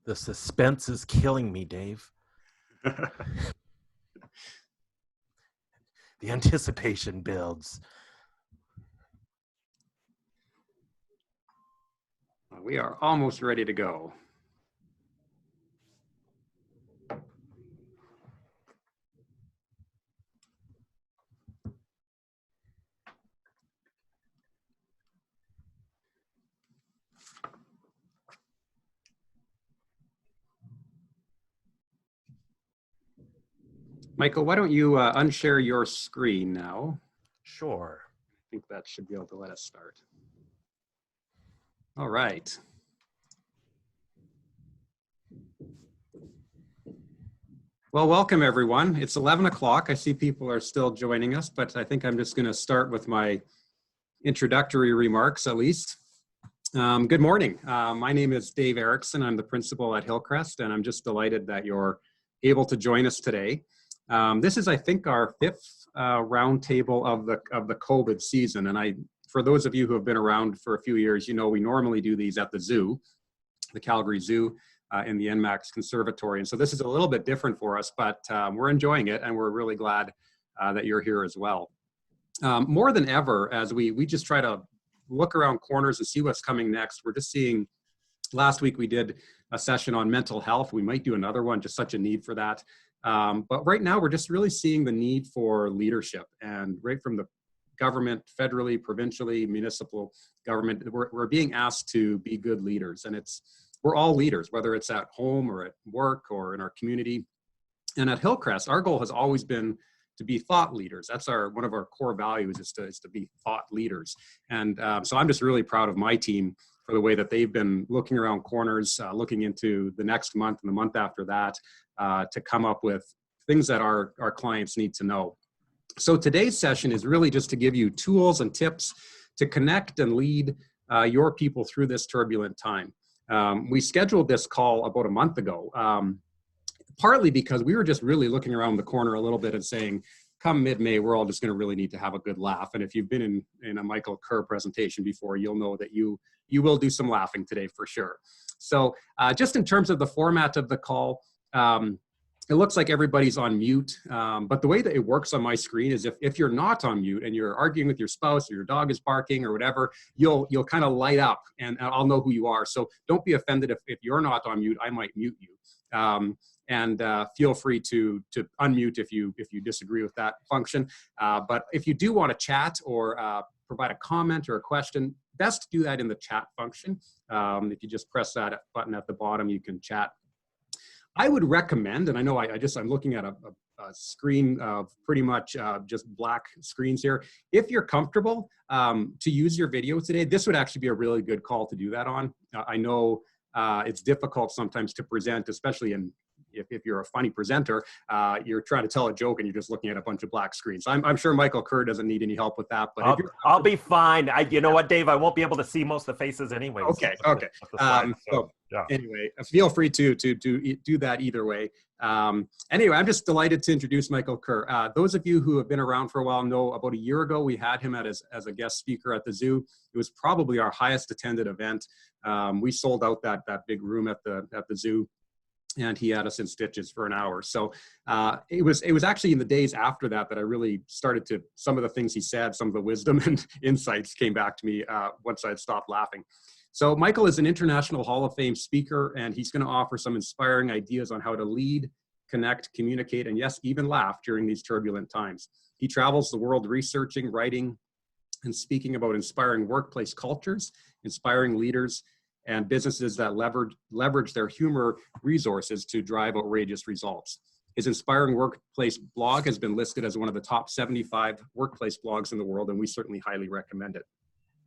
The suspense is killing me, Dave. The anticipation builds. We are almost ready to go. Michael, why don't you unshare your screen now? Sure. I think that should be able to let us start. All right. Well, welcome everyone. It's 11 o'clock. I see people are still joining us, but I think I'm just going to start with my introductory remarks at least. Good morning. My name is Dave Erickson. I'm the principal at Hillcrest, and I'm just delighted that you're able to join us today. This is, I think, our fifth roundtable of the COVID season. And for those of you who have been around for a few years, you know we normally do these at the zoo, the Calgary Zoo, in the NMAX Conservatory. And so this is a little bit different for us, but we're enjoying it, and we're really glad that you're here as well. More than ever, as we just try to look around corners and see what's coming next, we're just seeing, last week we did a session on mental health. We might do another one, just such a need for that. But right now we're just really seeing the need for leadership, and right from the government, federally, provincially, municipal government, we're being asked to be good leaders. And we're all leaders, whether it's at home or at work or in our community. And at Hillcrest, our goal has always been to be thought leaders. That's one of our core values, is to be thought leaders. And so I'm just really proud of my team for the way that they've been looking around corners, looking into the next month and the month after that, to come up with things that our clients need to know. So today's session is really just to give you tools and tips to connect and lead your people through this turbulent time. We scheduled this call about a month ago, partly because we were just really looking around the corner a little bit and saying, come mid-May, we're all just going to really need to have a good laugh. And if you've been in a Michael Kerr presentation before, you'll know that you will do some laughing today for sure. So just in terms of the format of the call, it looks like everybody's on mute, but the way that it works on my screen is if you're not on mute and you're arguing with your spouse or your dog is barking or whatever, you'll kind of light up and I'll know who you are. So don't be offended if you're not on mute. I might mute you. And feel free to unmute if you disagree with that function. But if you do want to chat or provide a comment or a question, best to do that in the chat function. If you just press that button at the bottom, you can chat. I would recommend, and I know I'm looking at a screen of pretty much just black screens here. If you're comfortable to use your video today, this would actually be a really good call to do that on. I know it's difficult sometimes to present, especially if you're a funny presenter, you're trying to tell a joke and you're just looking at a bunch of black screens. I'm sure Michael Kerr doesn't need any help with that. But I'll be fine. You know what, Dave? I won't be able to see most of the faces anyway. Okay. Anyway, feel free to do that either way. Anyway, I'm just delighted to introduce Michael Kerr. Those of you who have been around for a while know about a year ago we had him as a guest speaker at the zoo. It was probably our highest attended event. We sold out that big room at the zoo, and he had us in stitches for an hour. So it was actually in the days after that I really started to, some of the things he said, some of the wisdom and insights came back to me once I had stopped laughing. So Michael is an International Hall of Fame speaker, and he's going to offer some inspiring ideas on how to lead, connect, communicate, and yes, even laugh during these turbulent times. He travels the world researching, writing, and speaking about inspiring workplace cultures, inspiring leaders, and businesses that leverage their humor resources to drive outrageous results. His inspiring workplace blog has been listed as one of the top 75 workplace blogs in the world, and we certainly highly recommend it.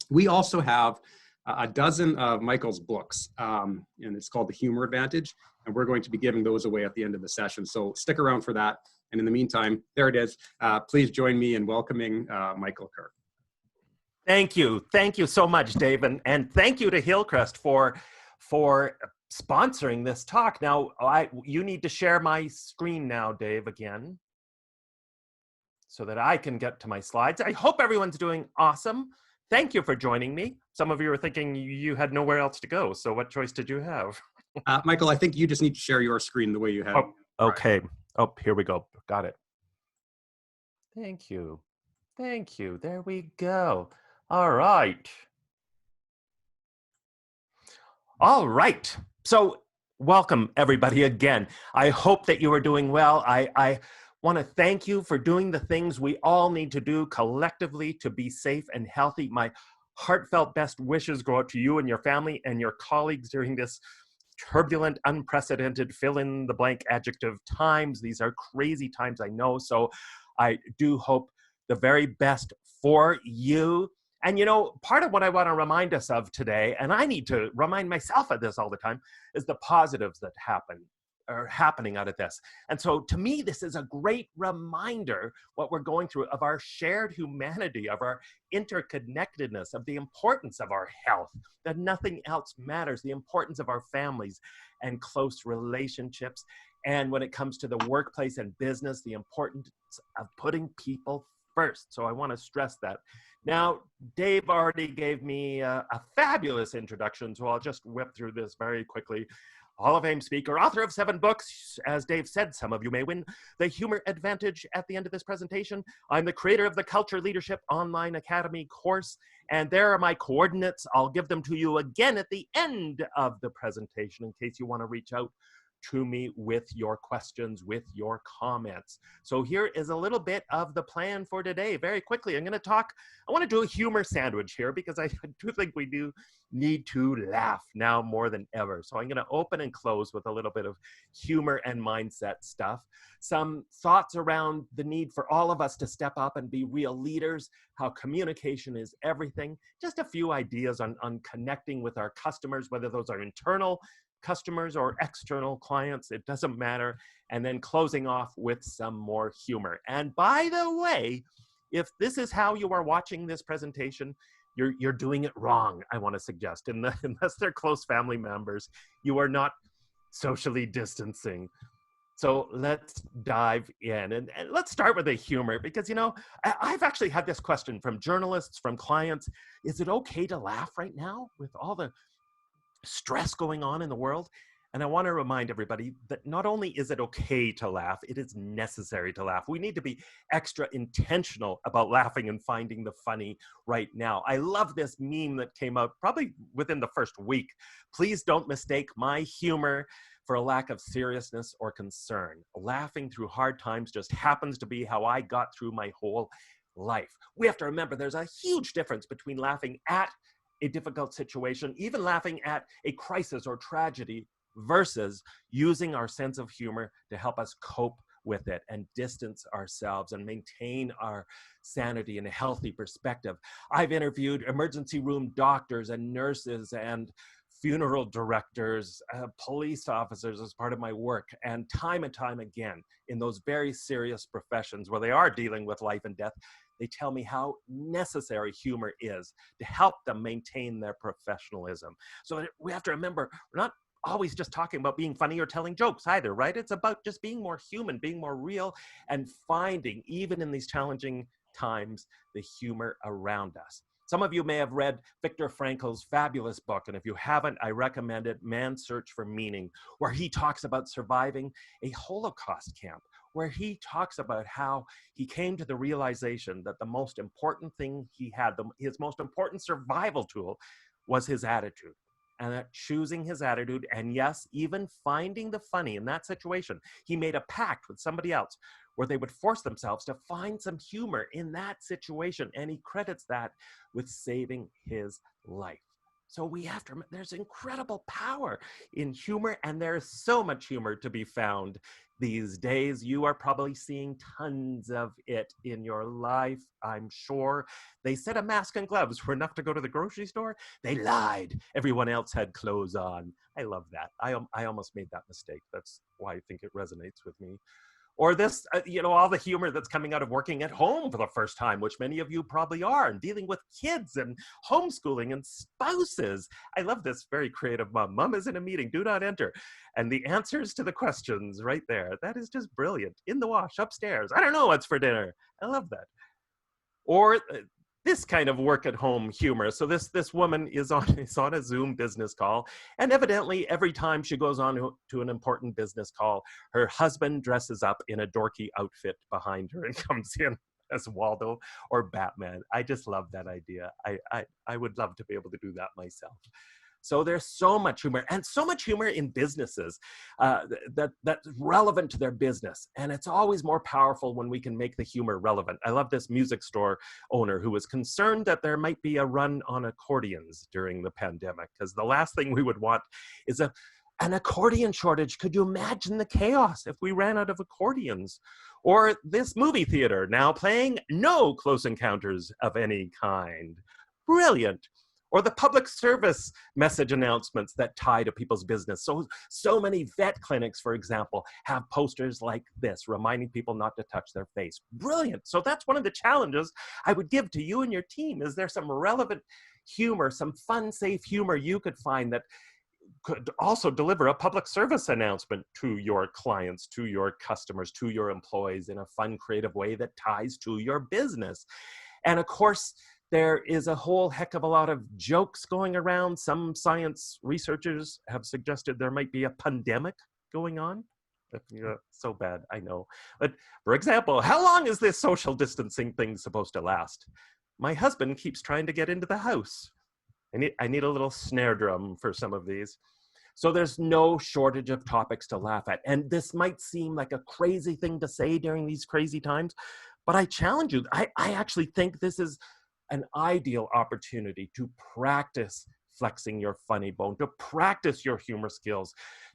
We also have a dozen of Michael's books, and it's called The Humor Advantage, and we're going to be giving those away at the end of the session. So stick around for that. And in the meantime, there it is. Please join me in welcoming Michael Kerr. Thank you so much, Dave, and thank you to Hillcrest for sponsoring this talk. Now, you need to share my screen now, Dave, again, so that I can get to my slides. I hope everyone's doing awesome. Thank you for joining me. Some of you are thinking you had nowhere else to go, so what choice did you have? Michael, I think you just need to share your screen the way you have. Oh, okay. Oh, here we go. Got it. Thank you. Thank you. There we go. All right. All right. So welcome everybody again. I hope that you are doing well. I want to thank you for doing the things we all need to do collectively to be safe and healthy. My heartfelt best wishes go out to you and your family and your colleagues during this turbulent, unprecedented, fill in the blank adjective times. These are crazy times, I know. So I do hope the very best for you. And you know, part of what I want to remind us of today, and I need to remind myself of this all the time, is the positives that are happening out of this. And so to me, this is a great reminder, what we're going through, of our shared humanity, of our interconnectedness, of the importance of our health, that nothing else matters, the importance of our families and close relationships. And when it comes to the workplace and business, the importance of putting people first. So I want to stress that. Now, Dave already gave me a fabulous introduction, so I'll just whip through this very quickly. Hall of Fame speaker, author of 7 books. As Dave said, some of you may win the Humor Advantage at the end of this presentation. I'm the creator of the Culture Leadership Online Academy course, and there are my coordinates. I'll give them to you again at the end of the presentation in case you want to reach out to me with your questions, with your comments. So here is a little bit of the plan for today. Very quickly, I want to do a humor sandwich here because I do think we do need to laugh now more than ever. So I'm going to open and close with a little bit of humor and mindset stuff. Some thoughts around the need for all of us to step up and be real leaders, how communication is everything. Just a few ideas on connecting with our customers, whether those are internal customers or external clients, it doesn't matter. And then closing off with some more humor. And by the way, if this is how you are watching this presentation, you're doing it wrong, I want to suggest. Unless they're close family members, you are not socially distancing. So let's dive in and let's start with the humor because, you know, I've actually had this question from journalists, from clients. Is it okay to laugh right now with all the stress going on in the world? And I want to remind everybody that not only is it okay to laugh, it is necessary to laugh. We need to be extra intentional about laughing and finding the funny right now. I love this meme that came out probably within the first week. Please don't mistake my humor for a lack of seriousness or concern. Laughing through hard times just happens to be how I got through my whole life. We have to remember there's a huge difference between laughing at a difficult situation, even laughing at a crisis or tragedy, versus using our sense of humor to help us cope with it and distance ourselves and maintain our sanity in a healthy perspective. I've interviewed emergency room doctors and nurses and funeral directors, police officers as part of my work, and time again in those very serious professions where they are dealing with life and death, they tell me how necessary humor is to help them maintain their professionalism. So we have to remember, we're not always just talking about being funny or telling jokes either, right? It's about just being more human, being more real, and finding, even in these challenging times, the humor around us. Some of you may have read Viktor Frankl's fabulous book, and if you haven't, I recommend it, Man's Search for Meaning, where he talks about surviving a Holocaust camp, where he talks about how he came to the realization that the most important thing he had, his most important survival tool, was his attitude. And that choosing his attitude, and yes, even finding the funny in that situation, he made a pact with somebody else where they would force themselves to find some humor in that situation. And he credits that with saving his life. So we have to remember, there's incredible power in humor, and there's so much humor to be found these days. You are probably seeing tons of it in your life, I'm sure. They said a mask and gloves were enough to go to the grocery store. They lied. Everyone else had clothes on. I love that. I almost made that mistake. That's why I think it resonates with me. Or this, all the humor that's coming out of working at home for the first time, which many of you probably are, and dealing with kids and homeschooling and spouses. I love this very creative mom. Mom is in a meeting, do not enter. And the answers to the questions right there. That is just brilliant. In the wash, upstairs. I don't know what's for dinner. I love that. Or this kind of work at home humor. So this woman is on a Zoom business call, and evidently every time she goes on to an important business call, her husband dresses up in a dorky outfit behind her and comes in as Waldo or Batman. I just love that idea. I would love to be able to do that myself. So there's so much humor, and so much humor in businesses that's relevant to their business. And it's always more powerful when we can make the humor relevant. I love this music store owner who was concerned that there might be a run on accordions during the pandemic, because the last thing we would want is an accordion shortage. Could you imagine the chaos if we ran out of accordions? Or this movie theater now playing no Close Encounters of any kind. Brilliant. Or the public service message announcements that tie to people's business. So many vet clinics, for example, have posters like this reminding people not to touch their face. Brilliant. So that's one of the challenges I would give to you and your team. Is there some relevant humor, some fun, safe humor you could find that could also deliver a public service announcement to your clients, to your customers, to your employees in a fun, creative way that ties to your business? And of course, there is a whole heck of a lot of jokes going around. Some science researchers have suggested there might be a pandemic going on. Yeah, so bad, I know. But for example, how long is this social distancing thing supposed to last? My husband keeps trying to get into the house. I need a little snare drum for some of these. So there's no shortage of topics to laugh at. And this might seem like a crazy thing to say during these crazy times, but I challenge you. I actually think this is an ideal opportunity to practice flexing your funny bone, to practice your humor skills,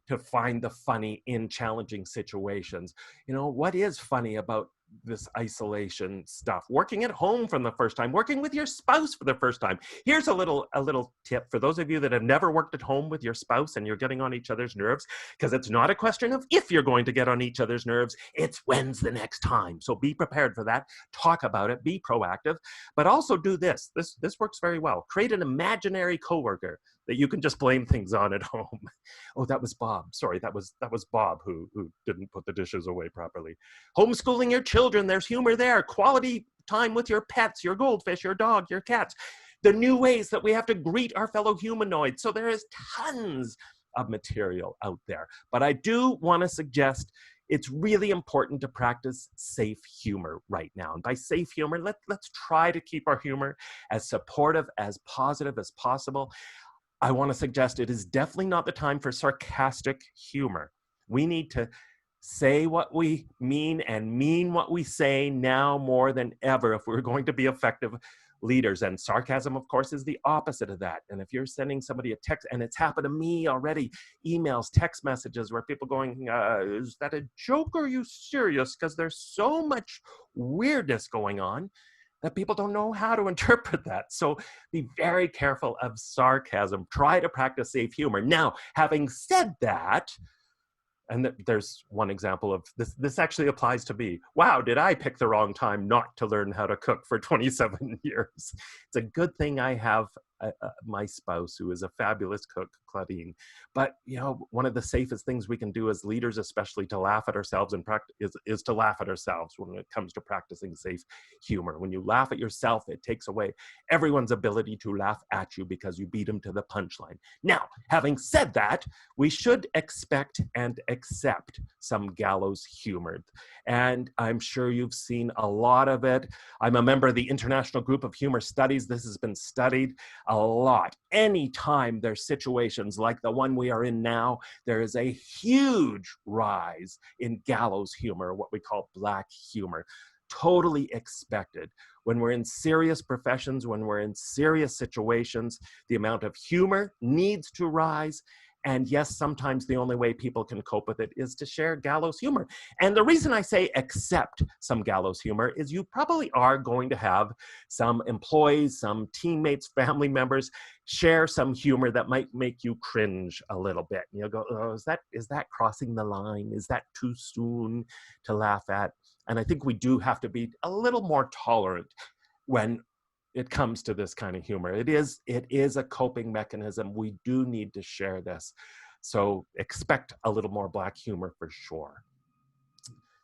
to find the funny in challenging situations. You know, what is funny about this isolation stuff? Working at home for the first time, working with your spouse for the first time. Here's a little tip for those of you that have never worked at home with your spouse and you're getting on each other's nerves, because it's not a question of if you're going to get on each other's nerves, it's when's the next time. So be prepared for that. Talk about it, be proactive, but also do this. This works very well. Create an imaginary coworker that you can just blame things on at home. Oh, that was Bob. Sorry, that was Bob who didn't put the dishes away properly. Homeschooling your children, there's humor there. Quality time with your pets, your goldfish, your dog, your cats. The new ways that we have to greet our fellow humanoids. So there is tons of material out there. But I do want to suggest it's really important to practice safe humor right now. And by safe humor, let's try to keep our humor as supportive, as positive as possible. I want to suggest it is definitely not the time for sarcastic humor. We need to say what we mean and mean what we say now more than ever if we're going to be effective leaders. And sarcasm, of course, is the opposite of that. And if you're sending somebody a text, and it's happened to me already, emails, text messages where people going, is that a joke or are you serious? Because there's so much weirdness going on that people don't know how to interpret that. So be very careful of sarcasm. Try to practice safe humor. Now, having said that, and there's one example of this. This actually applies to me. Wow, did I pick the wrong time not to learn how to cook for 27 years? It's a good thing I have my spouse who is a fabulous cook, Claudine. But you know, one of the safest things we can do as leaders, especially to laugh at ourselves and is to laugh at ourselves when it comes to practicing safe humor. When you laugh at yourself, it takes away everyone's ability to laugh at you because you beat them to the punchline. Now, having said that, we should expect and accept some gallows humor. And I'm sure you've seen a lot of it. I'm a member of the International Group of Humor Studies. This has been studied a lot. Anytime there's situations like the one we are in now, there is a huge rise in gallows humor, what we call black humor. Totally expected. When we're in serious professions, when we're in serious situations, the amount of humor needs to rise. And yes, sometimes the only way people can cope with it is to share gallows humor. And the reason I say accept some gallows humor is you probably are going to have some employees, some teammates, family members share some humor that might make you cringe a little bit. You'll go, oh, is that crossing the line? Is that too soon to laugh at? And I think we do have to be a little more tolerant when it comes to this kind of humor. It is a coping mechanism. We do need to share this. So expect a little more black humor for sure.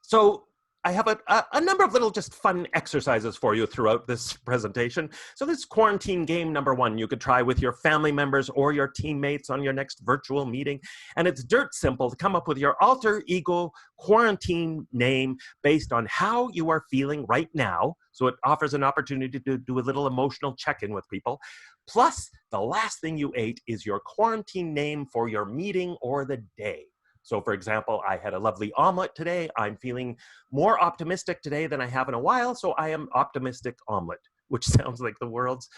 So I have a number of little just fun exercises for you throughout this presentation. So this quarantine game number 1, you could try with your family members or your teammates on your next virtual meeting. And it's dirt simple to come up with your alter ego quarantine name based on how you are feeling right now. So it offers an opportunity to do a little emotional check-in with people. Plus, the last thing you ate is your quarantine name for your meeting or the day. So for example, I had a lovely omelet today. I'm feeling more optimistic today than I have in a while, so I am optimistic omelet, which sounds like the world's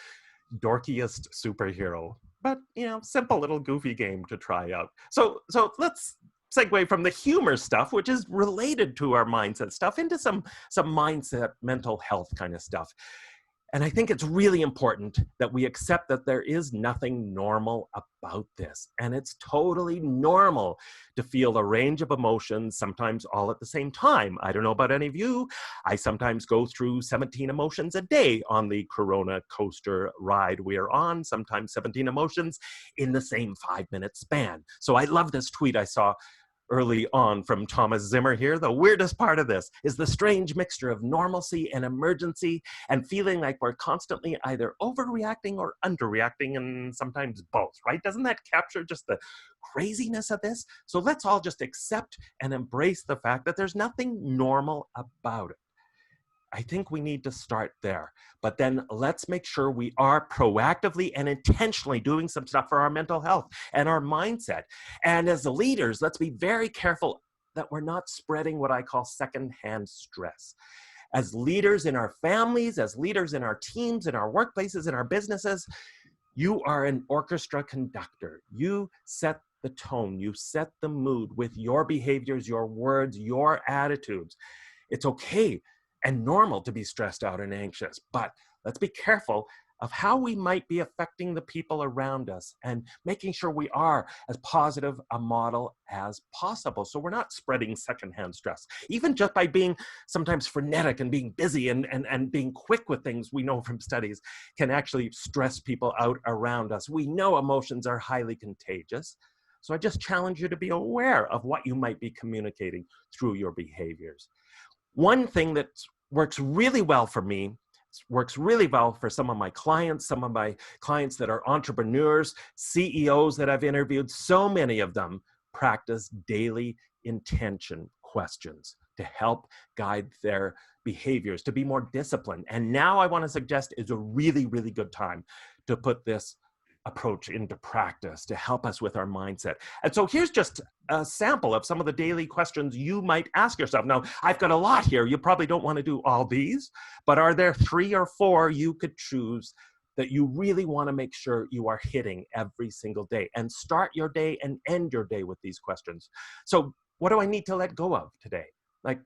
dorkiest superhero. But, you know, simple little goofy game to try out. So let's segue from the humor stuff, which is related to our mindset stuff, into some mindset, mental health kind of stuff. And I think it's really important that we accept that there is nothing normal about this. And it's totally normal to feel a range of emotions, sometimes all at the same time. I don't know about any of you. I sometimes go through 17 emotions a day on the Corona coaster ride we're on, sometimes 17 emotions in the same 5-minute span. So I love this tweet I saw early on from Thomas Zimmer here. The weirdest part of this is the strange mixture of normalcy and emergency and feeling like we're constantly either overreacting or underreacting, and sometimes both, right? Doesn't that capture just the craziness of this? So let's all just accept and embrace the fact that there's nothing normal about it. I think we need to start there. But then let's make sure we are proactively and intentionally doing some stuff for our mental health and our mindset. And as leaders, let's be very careful that we're not spreading what I call secondhand stress. As leaders in our families, as leaders in our teams, in our workplaces, in our businesses, you are an orchestra conductor. You set the tone, you set the mood with your behaviors, your words, your attitudes. It's okay and normal to be stressed out and anxious, but let's be careful of how we might be affecting the people around us and making sure we are as positive a model as possible. So we're not spreading secondhand stress, even just by being sometimes frenetic and being busy and being quick with things we know from studies can actually stress people out around us. We know emotions are highly contagious. So I just challenge you to be aware of what you might be communicating through your behaviors. One thing that works really well for me, works really well for some of my clients that are entrepreneurs, CEOs that I've interviewed, so many of them practice daily intention questions to help guide their behaviors, to be more disciplined. And now I want to suggest is a really, really good time to put this approach into practice to help us with our mindset. And so here's just a sample of some of the daily questions you might ask yourself. Now, I've got a lot here. You probably don't want to do all these, but are there 3 or 4 you could choose that you really want to make sure you are hitting every single day? And start your day and end your day with these questions. So what do I need to let go of today? Like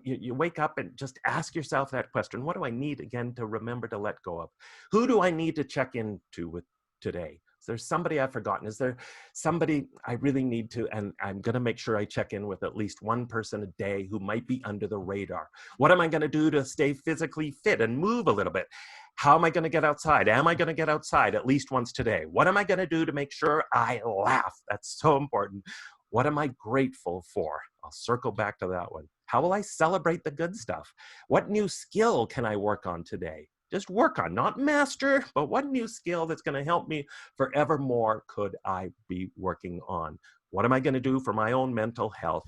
you wake up and just ask yourself that question. What do I need, again, to remember to let go of? Who do I need to check into with today? Is there somebody I've forgotten? Is there somebody I really need to, and I'm going to make sure I check in with at least one person a day who might be under the radar. What am I going to do to stay physically fit and move a little bit? How am I going to get outside? Am I going to get outside at least once today? What am I going to do to make sure I laugh? That's so important. What am I grateful for? I'll circle back to that one. How will I celebrate the good stuff? What new skill can I work on today? Just work on, not master, but what new skill that's going to help me forevermore could I be working on? What am I going to do for my own mental health?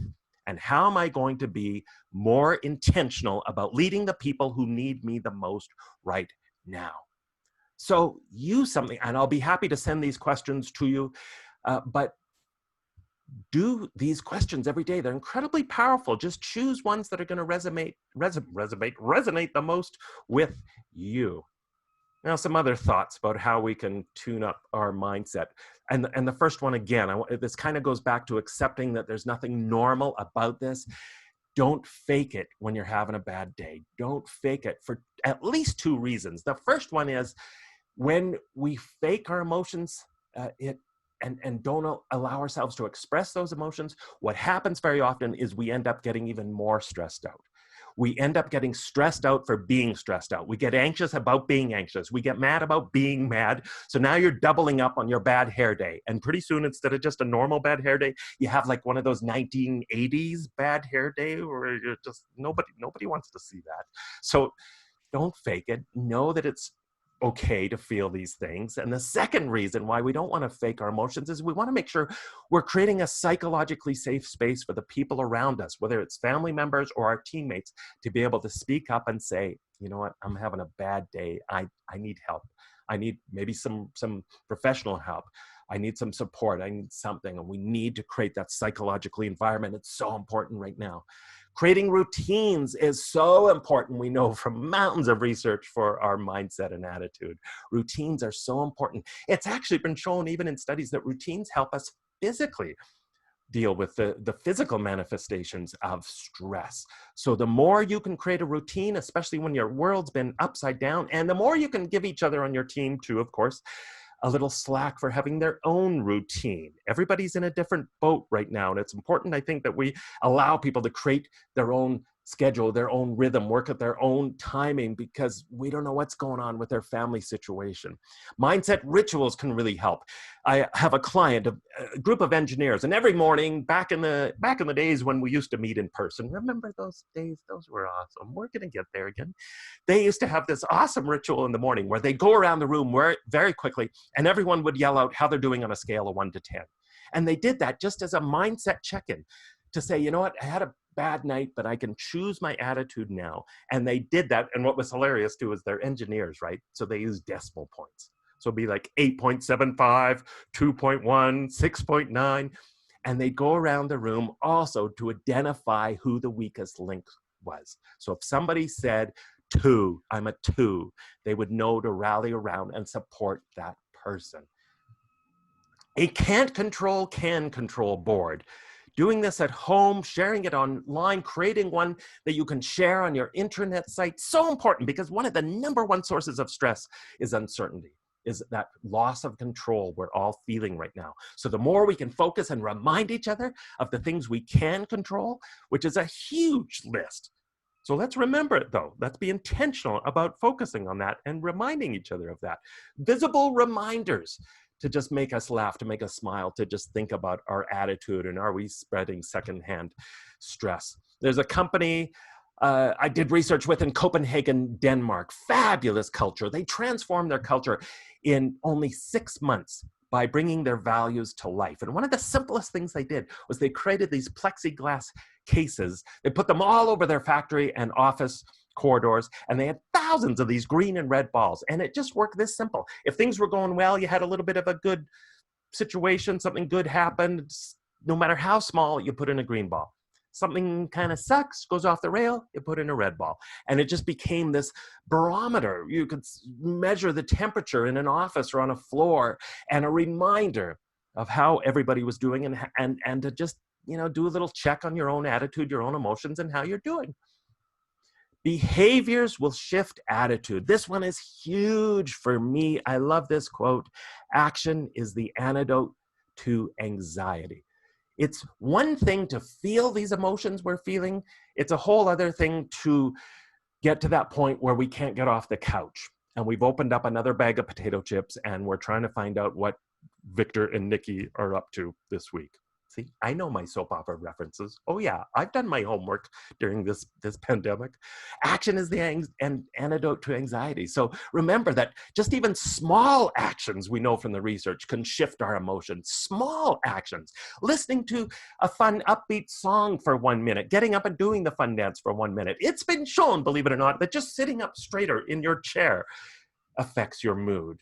And how am I going to be more intentional about leading the people who need me the most right now? So use something, and I'll be happy to send these questions to you, but do these questions every day. They're incredibly powerful. Just choose ones that are going to resonate the most with you. Now, some other thoughts about how we can tune up our mindset. And the first one, again, this kind of goes back to accepting that there's nothing normal about this. Don't fake it when you're having a bad day. Don't fake it for at least 2 reasons. The first one is when we fake our emotions, and don't allow ourselves to express those emotions, what happens very often is we end up getting even more stressed out. We end up getting stressed out for being stressed out. We get anxious about being anxious. We get mad about being mad. So now you're doubling up on your bad hair day. And pretty soon, instead of just a normal bad hair day, you have like one of those 1980s bad hair day where you're just, nobody wants to see that. So don't fake it. Know that it's okay to feel these things. And the second reason why we don't want to fake our emotions is we want to make sure we're creating a psychologically safe space for the people around us, whether it's family members or our teammates, to be able to speak up and say, you know what, I'm having a bad day. I need help. I need maybe some professional help. I need some support. I need something. And we need to create that psychologically environment. It's so important right now. Creating routines is so important. We know from mountains of research for our mindset and attitude. Routines are so important. It's actually been shown even in studies that routines help us physically deal with the physical manifestations of stress. So the more you can create a routine, especially when your world's been upside down, and the more you can give each other on your team too, of course, a little slack for having their own routine. Everybody's in a different boat right now. And it's important, I think, that we allow people to create their own schedule, their own rhythm, work at their own timing, because we don't know what's going on with their family situation. Mindset rituals can really help. I have a client, a group of engineers, and every morning back in the days when we used to meet in person, remember those days? Those were awesome. We're going to get there again. They used to have this awesome ritual in the morning where they go around the room very quickly, and everyone would yell out how they're doing on a scale of 1 to 10. And they did that just as a mindset check-in to say, you know what, I had a bad night, but I can choose my attitude now. And they did that. And what was hilarious too is they're engineers, right? So they use decimal points. So it'd be like 8.75, 2.1, 6.9. And they go around the room also to identify who the weakest link was. So if somebody said 2, I'm a 2, they would know to rally around and support that person. A can't control, can control board. Doing this at home, sharing it online, creating one that you can share on your internet site, so important, because one of the number one sources of stress is uncertainty, is that loss of control we're all feeling right now. So the more we can focus and remind each other of the things we can control, which is a huge list. So let's remember it though. Let's be intentional about focusing on that and reminding each other of that. Visible reminders to just make us laugh, to make us smile, to just think about our attitude and are we spreading secondhand stress. There's a company I did research with in Copenhagen, Denmark. Fabulous culture. They transformed their culture in only 6 months by bringing their values to life. And one of the simplest things they did was they created these plexiglass cases. They put them all over their factory and office corridors, and they had thousands of these green and red balls. And it just worked this simple. If things were going well, you had a little bit of a good situation, something good happened, no matter how small, you put in a green ball. Something kind of sucks, goes off the rail, you put in a red ball. And it just became this barometer. You could measure the temperature in an office or on a floor, and a reminder of how everybody was doing, and to just, you know, do a little check on your own attitude, your own emotions, and how you're doing. Behaviors will shift attitude. This one is huge for me. I love this quote. Action is the antidote to anxiety. It's one thing to feel these emotions we're feeling. It's a whole other thing to get to that point where we can't get off the couch and we've opened up another bag of potato chips and we're trying to find out what Victor and Nikki are up to this week. See, I know my soap opera references. Oh yeah, I've done my homework during this pandemic. Action is the antidote to anxiety. So remember that just even small actions, we know from the research, can shift our emotions. Small actions. Listening to a fun upbeat song for 1 minute, getting up and doing the fun dance for 1 minute. It's been shown, believe it or not, that just sitting up straighter in your chair affects your mood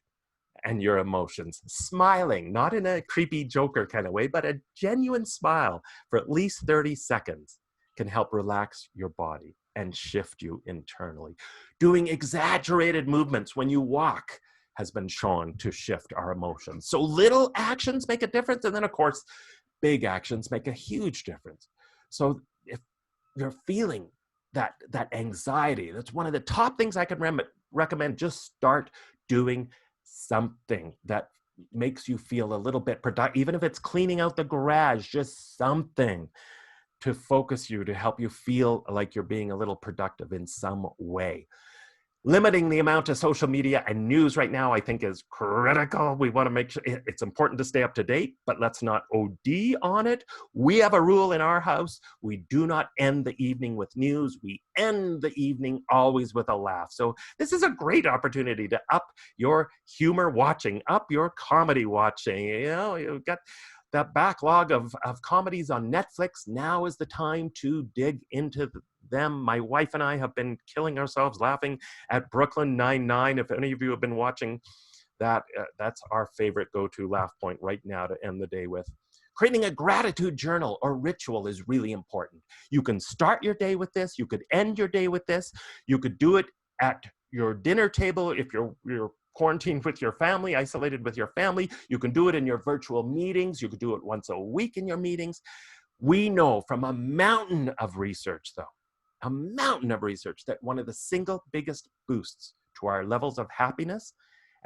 and your emotions. Smiling, not in a creepy Joker kind of way, but a genuine smile for at least 30 seconds can help relax your body and shift you internally. Doing exaggerated movements when you walk has been shown to shift our emotions. So little actions make a difference. And then of course, big actions make a huge difference. So if you're feeling that anxiety, that's one of the top things I can recommend. Just start doing something that makes you feel a little bit productive, even if it's cleaning out the garage, just something to focus you, to help you feel like you're being a little productive in some way. Limiting the amount of social media and news right now, I think, is critical. We want to make sure it's important to stay up to date, but let's not OD on it. We have a rule in our house. We do not end the evening with news. We end the evening always with a laugh. So this is a great opportunity to up your humor watching, up your comedy watching. You know, you've got that backlog of comedies on Netflix. Now is the time to dig into them. My wife and I have been killing ourselves laughing at Brooklyn Nine-Nine. If any of you have been watching that, that's our favorite go-to laugh point right now to end the day with. Creating a gratitude journal or ritual is really important. You can start your day with this. You could end your day with this. You could do it at your dinner table if you're quarantined with your family, isolated with your family. You can do it in your virtual meetings. You could do it once a week in your meetings. We know from a mountain of research, though, a mountain of research, that one of the single biggest boosts to our levels of happiness,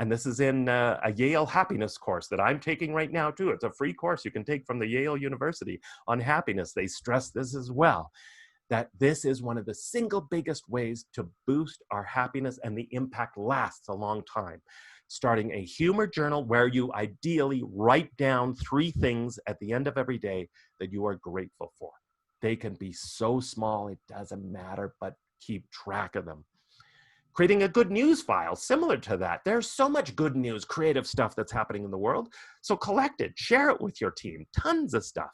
and this is in a Yale happiness course that I'm taking right now too. It's a free course you can take from the Yale University on happiness. They stress this as well, that this is one of the single biggest ways to boost our happiness, and the impact lasts a long time. Starting a humor journal where you ideally write down 3 things at the end of every day that you are grateful for. They can be so small, it doesn't matter, but keep track of them. Creating a good news file, similar to that. There's so much good news, creative stuff that's happening in the world. So collect it, share it with your team, tons of stuff.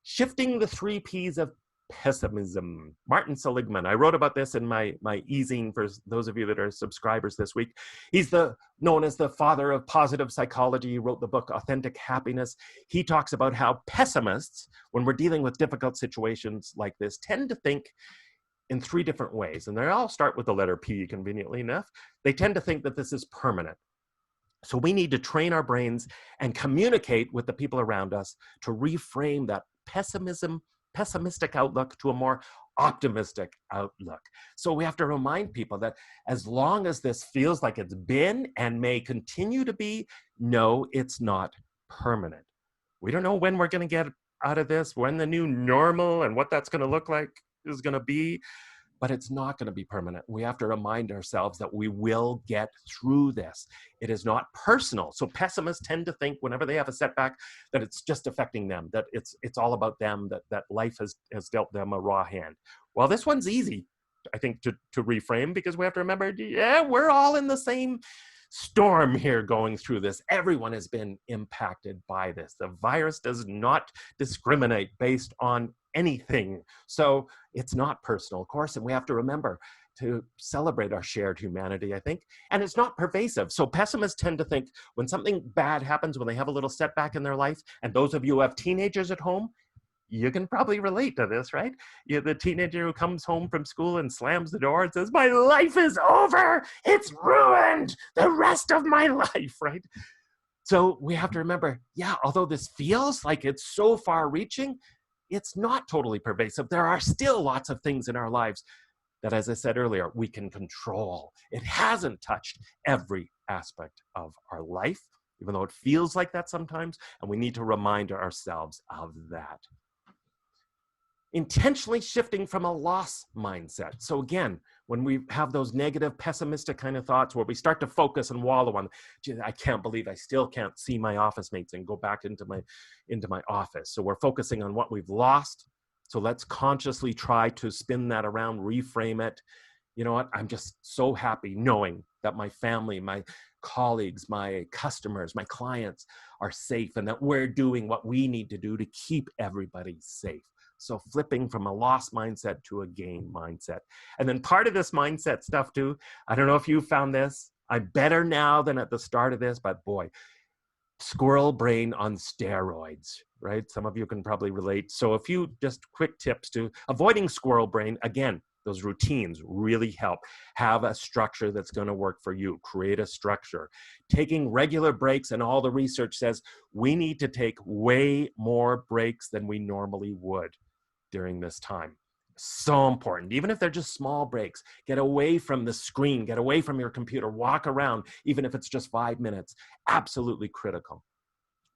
Shifting the 3 Ps of pessimism. Martin Seligman, I wrote about this in my e-zine for those of you that are subscribers this week. He's known as the father of positive psychology. He wrote the book Authentic Happiness. He talks about how pessimists, when we're dealing with difficult situations like this, tend to think in 3 different ways. And they all start with the letter P, conveniently enough. They tend to think that this is permanent. So we need to train our brains and communicate with the people around us to reframe that pessimistic outlook to a more optimistic outlook. So we have to remind people that as long as this feels like it's been and may continue to be, no, it's not permanent. We don't know when we're going to get out of this, when the new normal and what that's going to look like is going to be, but it's not going to be permanent. We have to remind ourselves that we will get through this. It is not personal. So pessimists tend to think whenever they have a setback that it's just affecting them, that it's all about them, that life has dealt them a raw hand. Well, this one's easy, I think, to reframe, because we have to remember, yeah, we're all in the same storm here going through this. Everyone has been impacted by this. The virus does not discriminate based on anything. So it's not personal, of course, and we have to remember to celebrate our shared humanity, I think. And it's not pervasive. So pessimists tend to think when something bad happens, when they have a little setback in their life, and those of you who have teenagers at home, you can probably relate to this, right? You're the teenager who comes home from school and slams the door and says, my life is over. It's ruined. The rest of my life, right? So we have to remember, yeah, although this feels like it's so far reaching, it's not totally pervasive. There are still lots of things in our lives that, as I said earlier, we can control. It hasn't touched every aspect of our life, even though it feels like that sometimes, and we need to remind ourselves of that. Intentionally shifting from a loss mindset. So again, when we have those negative, pessimistic kind of thoughts where we start to focus and wallow on, I can't believe I still can't see my office mates and go back into my office. So we're focusing on what we've lost. So let's consciously try to spin that around, reframe it. You know what? I'm just so happy knowing that my family, my colleagues, my customers, my clients are safe, and that we're doing what we need to do to keep everybody safe. So flipping from a loss mindset to a gain mindset. And then part of this mindset stuff too, I don't know if you found this, I'm better now than at the start of this, but boy, squirrel brain on steroids, right? Some of you can probably relate. So a few just quick tips to avoiding squirrel brain. Again, those routines really help. Have a structure that's going to work for you. Create a structure. Taking regular breaks, and all the research says we need to take way more breaks than we normally would during this time. So important. Even if they're just small breaks, get away from the screen, get away from your computer, walk around, even if it's just 5 minutes. Absolutely critical.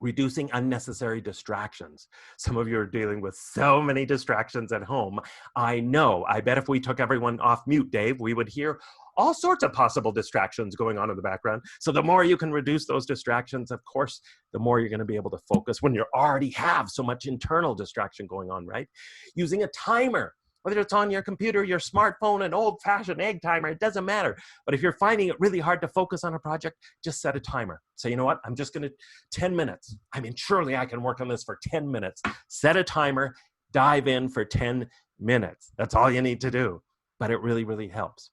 reducing unnecessary distractions. Some of you are dealing with so many distractions at home. I know. I bet if we took everyone off mute, Dave, we would hear all sorts of possible distractions going on in the background. So the more you can reduce those distractions, of course, the more you're going to be able to focus when you already have so much internal distraction going on, right? Using a timer, whether it's on your computer, your smartphone, an old-fashioned egg timer, it doesn't matter. But if you're finding it really hard to focus on a project, just set a timer. Say, you know what, I'm just going to 10 minutes. I mean, surely I can work on this for 10 minutes. Set a timer, dive in for 10 minutes. That's all you need to do. But it really, really helps.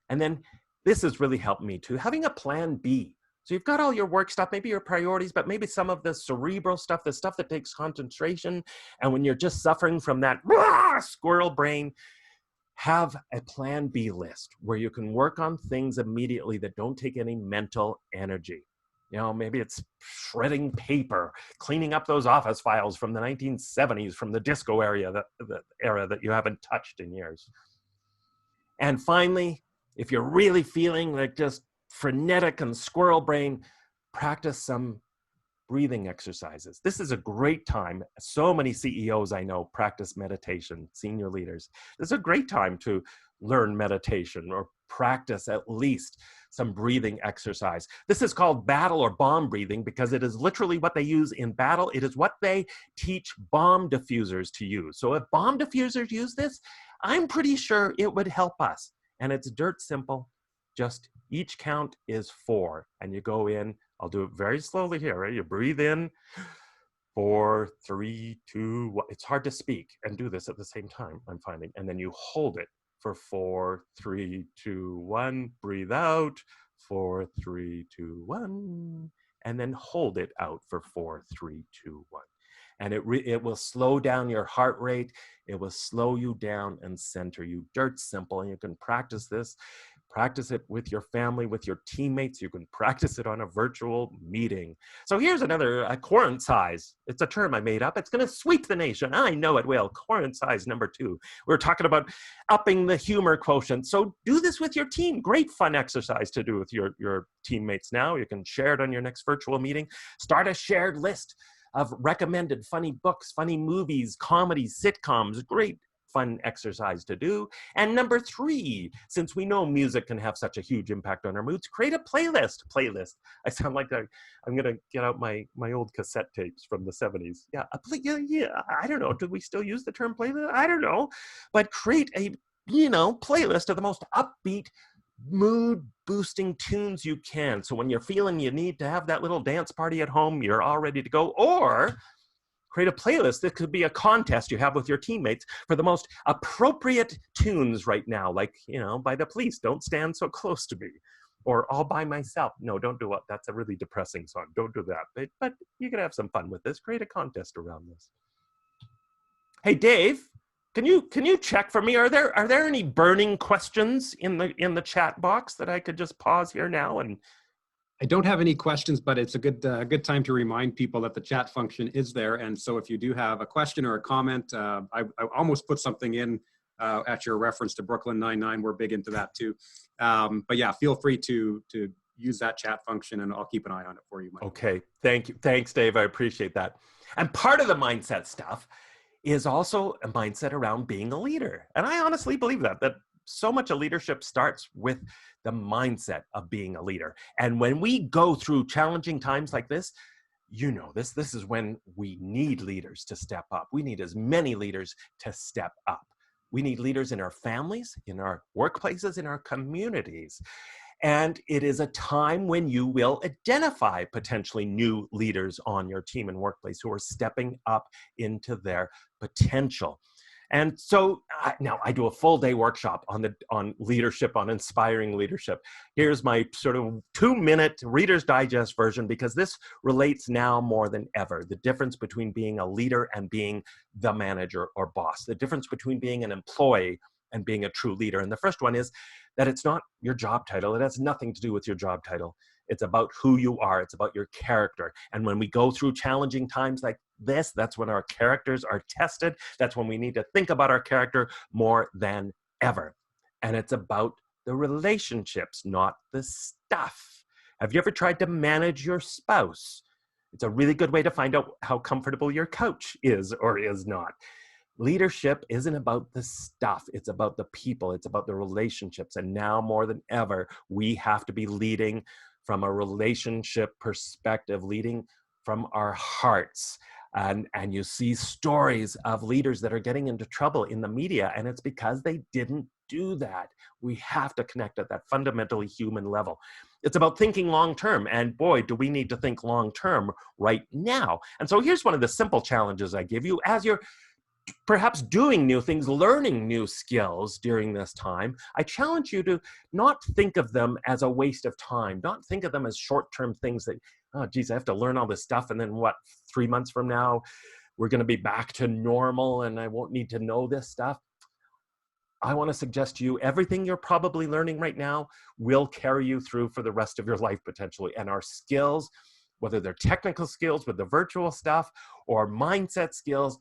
And then this has really helped me too, having a plan B. So you've got all your work stuff, maybe your priorities, but maybe some of the cerebral stuff, the stuff that takes concentration. And when you're just suffering from that squirrel brain, have a plan B list where you can work on things immediately that don't take any mental energy. You know, maybe it's shredding paper, cleaning up those office files from the 1970s, from the disco the era that you haven't touched in years. And finally, if you're really feeling like just frenetic and squirrel brain, practice some breathing exercises. This is a great time. So many CEOs I know practice meditation, senior leaders. This is a great time to learn meditation or practice at least some breathing exercise. This is called battle or bomb breathing because it is literally what they use in battle. It is what they teach bomb diffusers to use. So if bomb diffusers use this, I'm pretty sure it would help us. And it's dirt simple. Just each count is 4. And you go in, I'll do it very slowly here, right? You breathe in, 4, 3, 2, 1. It's hard to speak and do this at the same time, I'm finding. And then you hold it for 4, 3, 2, 1. Breathe out, 4, 3, 2, 1. And then hold it out for 4, 3, 2, 1. And it will slow down your heart rate. It will slow you down and center you. Dirt simple, and you can practice this. Practice it with your family, with your teammates. You can practice it on a virtual meeting. So here's another quorant size. It's a term I made up. It's going to sweep the nation. I know it will. Quorant size number 2. We're talking about upping the humor quotient. So do this with your team. Great fun exercise to do with your teammates now. You can share it on your next virtual meeting. Start a shared list of recommended funny books, funny movies, comedies, sitcoms. Great fun exercise to do. And number 3, since we know music can have such a huge impact on our moods, create a playlist. I sound like I'm gonna get out my old cassette tapes from the 70s. Yeah, I don't know. Do we still use the term playlist? I don't know. But create a playlist of the most upbeat, mood boosting tunes you can. So when you're feeling you need to have that little dance party at home, you're all ready to go. Or create a playlist that could be a contest you have with your teammates for the most appropriate tunes right now, like, by the Police, Don't Stand So Close to Me, or All By Myself. No, don't do it. That's a really depressing song. Don't do that. But you can have some fun with this. Create a contest around this. Hey, Dave, can you check for me? Are there any burning questions in the chat box that I could just pause here now and? I don't have any questions, but it's a good time to remind people that the chat function is there. And so if you do have a question or a comment, I almost put something in at your reference to Brooklyn Nine-Nine. We're big into that too. But yeah, feel free to use that chat function, and I'll keep an eye on it for you, Mike. Okay, thank you. Thanks, Dave. I appreciate that. And part of the mindset stuff is also a mindset around being a leader. And I honestly believe that so much of leadership starts with the mindset of being a leader. And when we go through challenging times like this, this is when we need leaders to step up. We need as many leaders to step up. We need leaders in our families, in our workplaces, in our communities. And it is a time when you will identify potentially new leaders on your team and workplace who are stepping up into their potential. And so now I do a full day workshop on leadership, on inspiring leadership. Here's my sort of 2-minute Reader's Digest version, because this relates now more than ever. The difference between being a leader and being the manager or boss. The difference between being an employee and being a true leader. And the first one is that it's not your job title. It has nothing to do with your job title. It's about who you are. It's about your character. And when we go through challenging times like this, that's when our characters are tested. That's when we need to think about our character more than ever. And it's about the relationships, not the stuff. Have you ever tried to manage your spouse? It's a really good way to find out how comfortable your couch is or is not. Leadership isn't about the stuff. It's about the people. It's about the relationships. And now more than ever, we have to be leading from a relationship perspective, leading from our hearts. And you see stories of leaders that are getting into trouble in the media, and it's because they didn't do that. We have to connect at that fundamentally human level. It's about thinking long-term, and boy, do we need to think long-term right now. And so here's one of the simple challenges I give you as you're perhaps doing new things, learning new skills during this time. I challenge you to not think of them as a waste of time. Not think of them as short-term things that, oh, geez, I have to learn all this stuff. And then what, 3 months from now, we're going to be back to normal and I won't need to know this stuff. I want to suggest to you, everything you're probably learning right now will carry you through for the rest of your life potentially. And our skills, whether they're technical skills with the virtual stuff or mindset skills,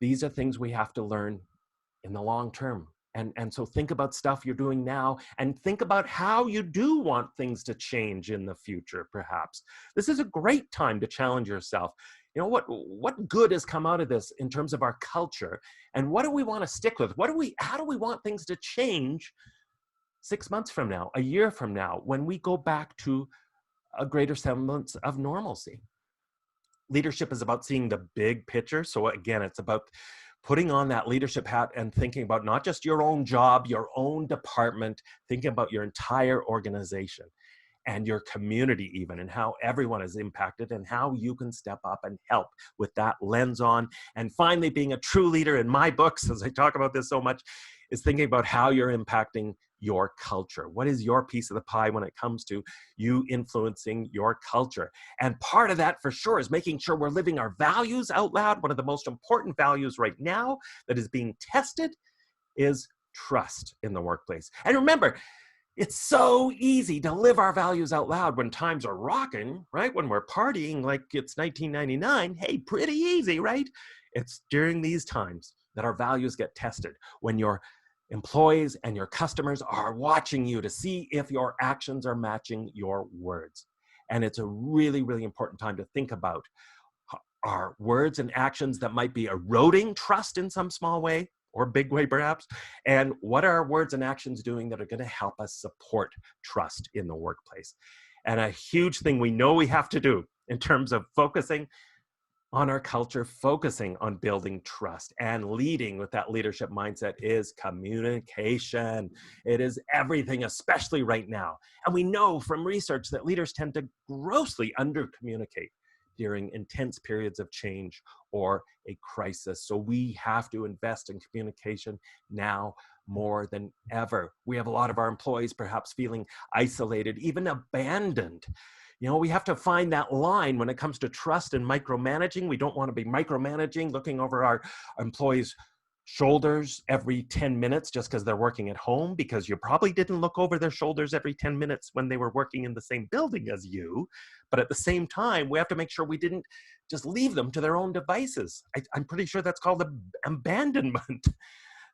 these are things we have to learn in the long term. And so think about stuff you're doing now and think about how you do want things to change in the future, perhaps. This is a great time to challenge yourself. You know, what good has come out of this in terms of our culture? And what do we want to stick with? How do we want things to change 6 months from now, a year from now, when we go back to a greater semblance of normalcy? Leadership is about seeing the big picture. So again, it's about putting on that leadership hat and thinking about not just your own job, your own department, thinking about your entire organization and your community even, and how everyone is impacted and how you can step up and help with that lens on. And finally, being a true leader in my books, as I talk about this so much, is thinking about how you're impacting your culture. What is your piece of the pie when it comes to you influencing your culture? And part of that for sure is making sure we're living our values out loud. One of the most important values right now that is being tested is trust in the workplace. And remember, it's so easy to live our values out loud when times are rocking, right? When we're partying like it's 1999, hey, pretty easy, right? It's during these times that our values get tested, when your employees and your customers are watching you to see if your actions are matching your words. And it's a really, really important time to think about our words and actions that might be eroding trust in some small way or big way perhaps, and what are our words and actions doing that are going to help us support trust in the workplace. And a huge thing we know we have to do in terms of focusing on our culture, focusing on building trust and leading with that leadership mindset is communication. It is everything, especially right now. And we know from research that leaders tend to grossly under-communicate during intense periods of change or a crisis. So we have to invest in communication now more than ever. We have a lot of our employees perhaps feeling isolated, even abandoned. You know, we have to find that line when it comes to trust and micromanaging. We don't want to be micromanaging, looking over our employees' shoulders every 10 minutes just because they're working at home, because you probably didn't look over their shoulders every 10 minutes when they were working in the same building as you. But at the same time, we have to make sure we didn't just leave them to their own devices. I'm pretty sure that's called abandonment.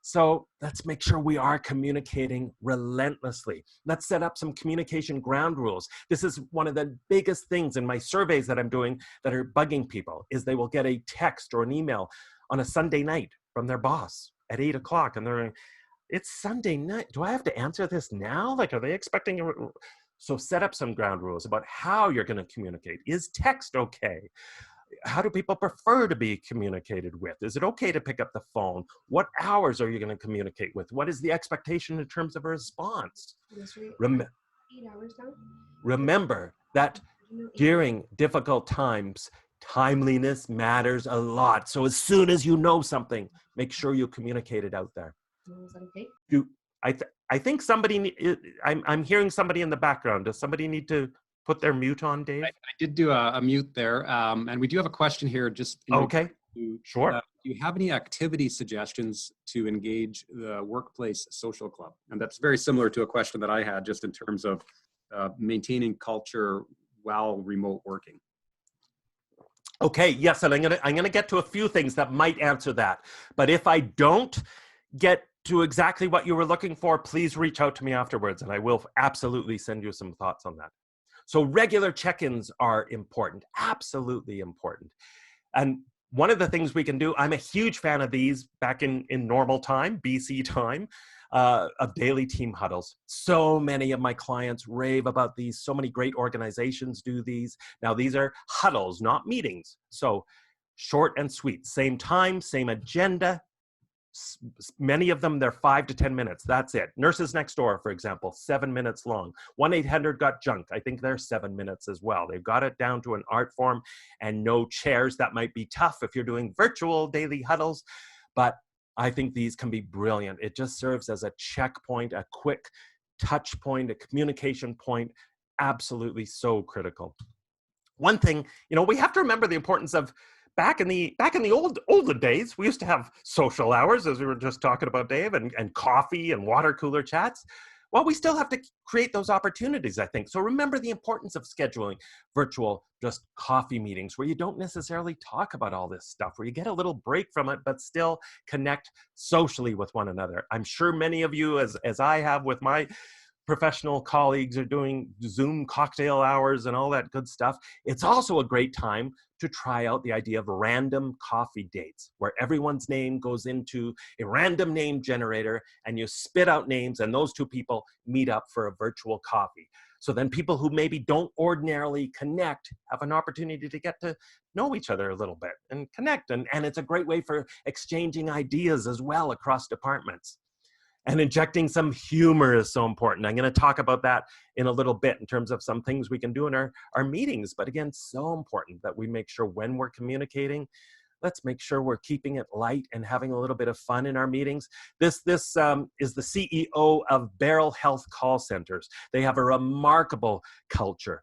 So let's make sure we are communicating relentlessly. Let's set up some communication ground rules. This is one of the biggest things in my surveys that I'm doing that are bugging people, is they will get a text or an email on a Sunday night from their boss at 8 o'clock. And they're like, it's Sunday night. Do I have to answer this now? Like, are they expecting a... So set up some ground rules about how you're going to communicate. Is text okay? How do people prefer to be communicated with? Is it okay to pick up the phone? What hours are you going to communicate with? What is the expectation in terms of a response? Remember that during difficult times, timeliness matters a lot. So as soon as you know something, make sure you communicate it out there. I think somebody, I'm hearing somebody in the background. Does somebody need to put their mute on, Dave? I did do a mute there. And we do have a question here. Just okay, sure. Do you have any activity suggestions to engage the workplace social club? And that's very similar to a question that I had, just in terms of maintaining culture while remote working. Okay, yes, and I'm gonna get to a few things that might answer that. But if I don't get to exactly what you were looking for, please reach out to me afterwards, and I will absolutely send you some thoughts on that. So regular check-ins are important, absolutely important. And one of the things we can do, I'm a huge fan of these back in normal time, BC time, of daily team huddles. So many of my clients rave about these. So many great organizations do these. Now, these are huddles, not meetings. So short and sweet, same time, same agenda. Many of them, they're 5 to 10 minutes. That's it. Nurses Next Door, for example, 7 minutes long. 1-800-GOT-JUNK. I think they're 7 minutes as well. They've got it down to an art form and no chairs. That might be tough if you're doing virtual daily huddles, but I think these can be brilliant. It just serves as a checkpoint, a quick touch point, a communication point. Absolutely so critical. One thing, we have to remember the importance of back in the olden days, we used to have social hours, as we were just talking about, Dave, and coffee and water cooler chats. Well, we still have to create those opportunities, I think. So remember the importance of scheduling virtual just coffee meetings where you don't necessarily talk about all this stuff, where you get a little break from it, but still connect socially with one another. I'm sure many of you, as I have with my professional colleagues, are doing Zoom cocktail hours and all that good stuff. It's also a great time to try out the idea of random coffee dates, where everyone's name goes into a random name generator and you spit out names and those two people meet up for a virtual coffee. So then people who maybe don't ordinarily connect have an opportunity to get to know each other a little bit and connect. And it's a great way for exchanging ideas as well across departments. And injecting some humor is so important. I'm going to talk about that in a little bit in terms of some things we can do in our meetings. But again, so important that we make sure when we're communicating, let's make sure we're keeping it light and having a little bit of fun in our meetings. This is the CEO of Beryl Health Call Centers. They have a remarkable culture.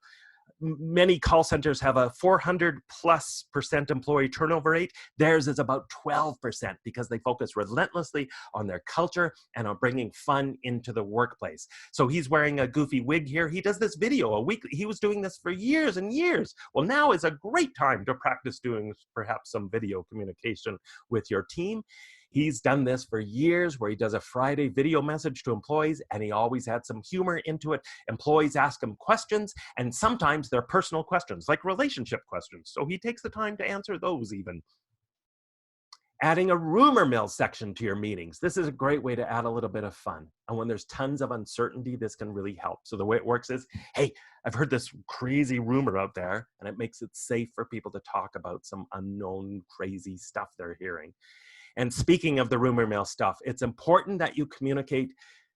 Many call centers have a 400+% employee turnover rate. Theirs is about 12% because they focus relentlessly on their culture and on bringing fun into the workplace. So he's wearing a goofy wig here. He does this video a week. He was doing this for years and years. Well, now is a great time to practice doing perhaps some video communication with your team. He's done this for years, where he does a Friday video message to employees, and he always had some humor into it. Employees ask him questions, and sometimes they're personal questions, like relationship questions. So he takes the time to answer those even. Adding a rumor mill section to your meetings. This is a great way to add a little bit of fun. And when there's tons of uncertainty, this can really help. So the way it works is, hey, I've heard this crazy rumor out there, and it makes it safe for people to talk about some unknown crazy stuff they're hearing. And speaking of the rumor mill stuff, it's important that you communicate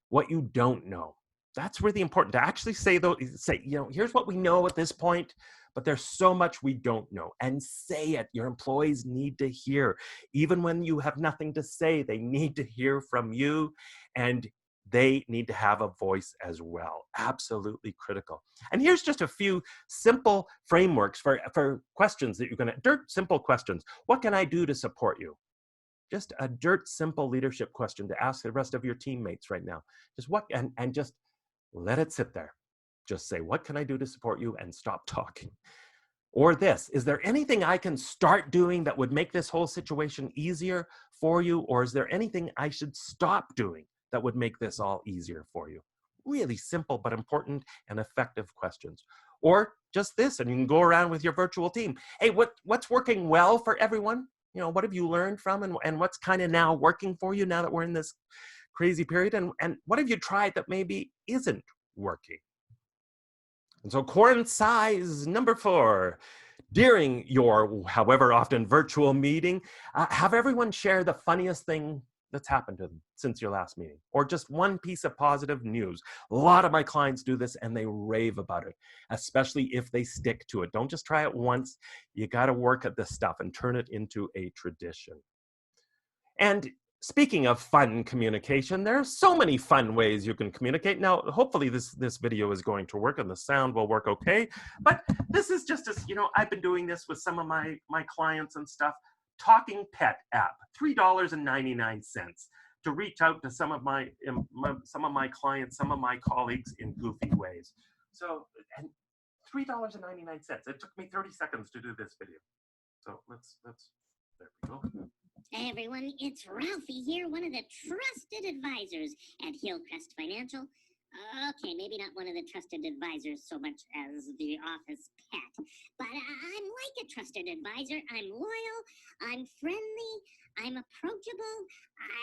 what you don't know. That's really important to actually say, here's what we know at this point, but there's so much we don't know. And say it. Your employees need to hear. Even when you have nothing to say, they need to hear from you, and they need to have a voice as well. Absolutely critical. And here's just a few simple frameworks for questions that you're going to, dirt simple questions. What can I do to support you? Just a dirt simple leadership question to ask the rest of your teammates right now. And just let it sit there. Just say, what can I do to support you? And stop talking. Or this, is there anything I can start doing that would make this whole situation easier for you? Or is there anything I should stop doing that would make this all easier for you? Really simple, but important and effective questions. Or just this, and you can go around with your virtual team. Hey, what's working well for everyone? What have you learned from, and what's kind of now working for you now that we're in this crazy period? And what have you tried that maybe isn't working? And so core size number 4, during your however often virtual meeting, have everyone share the funniest thing that's happened to them since your last meeting, or just one piece of positive news. A lot of my clients do this and they rave about it, especially if they stick to it. Don't just try it once. You got to work at this stuff and turn it into a tradition. And speaking of fun communication, there are so many fun ways you can communicate. Now, hopefully this video is going to work and the sound will work okay, but this is just as, I've been doing this with some of my clients and stuff. Talking Pet app, $3.99 to reach out to some of my clients, some of my colleagues in goofy ways. So, and $3.99. It took me 30 seconds to do this video. So there we go. Hey everyone, it's Ralphie here, one of the trusted advisors at Hillcrest Financial. Okay, maybe not one of the trusted advisors so much as the office pet, but I'm like a trusted advisor. I'm loyal, I'm friendly, I'm approachable,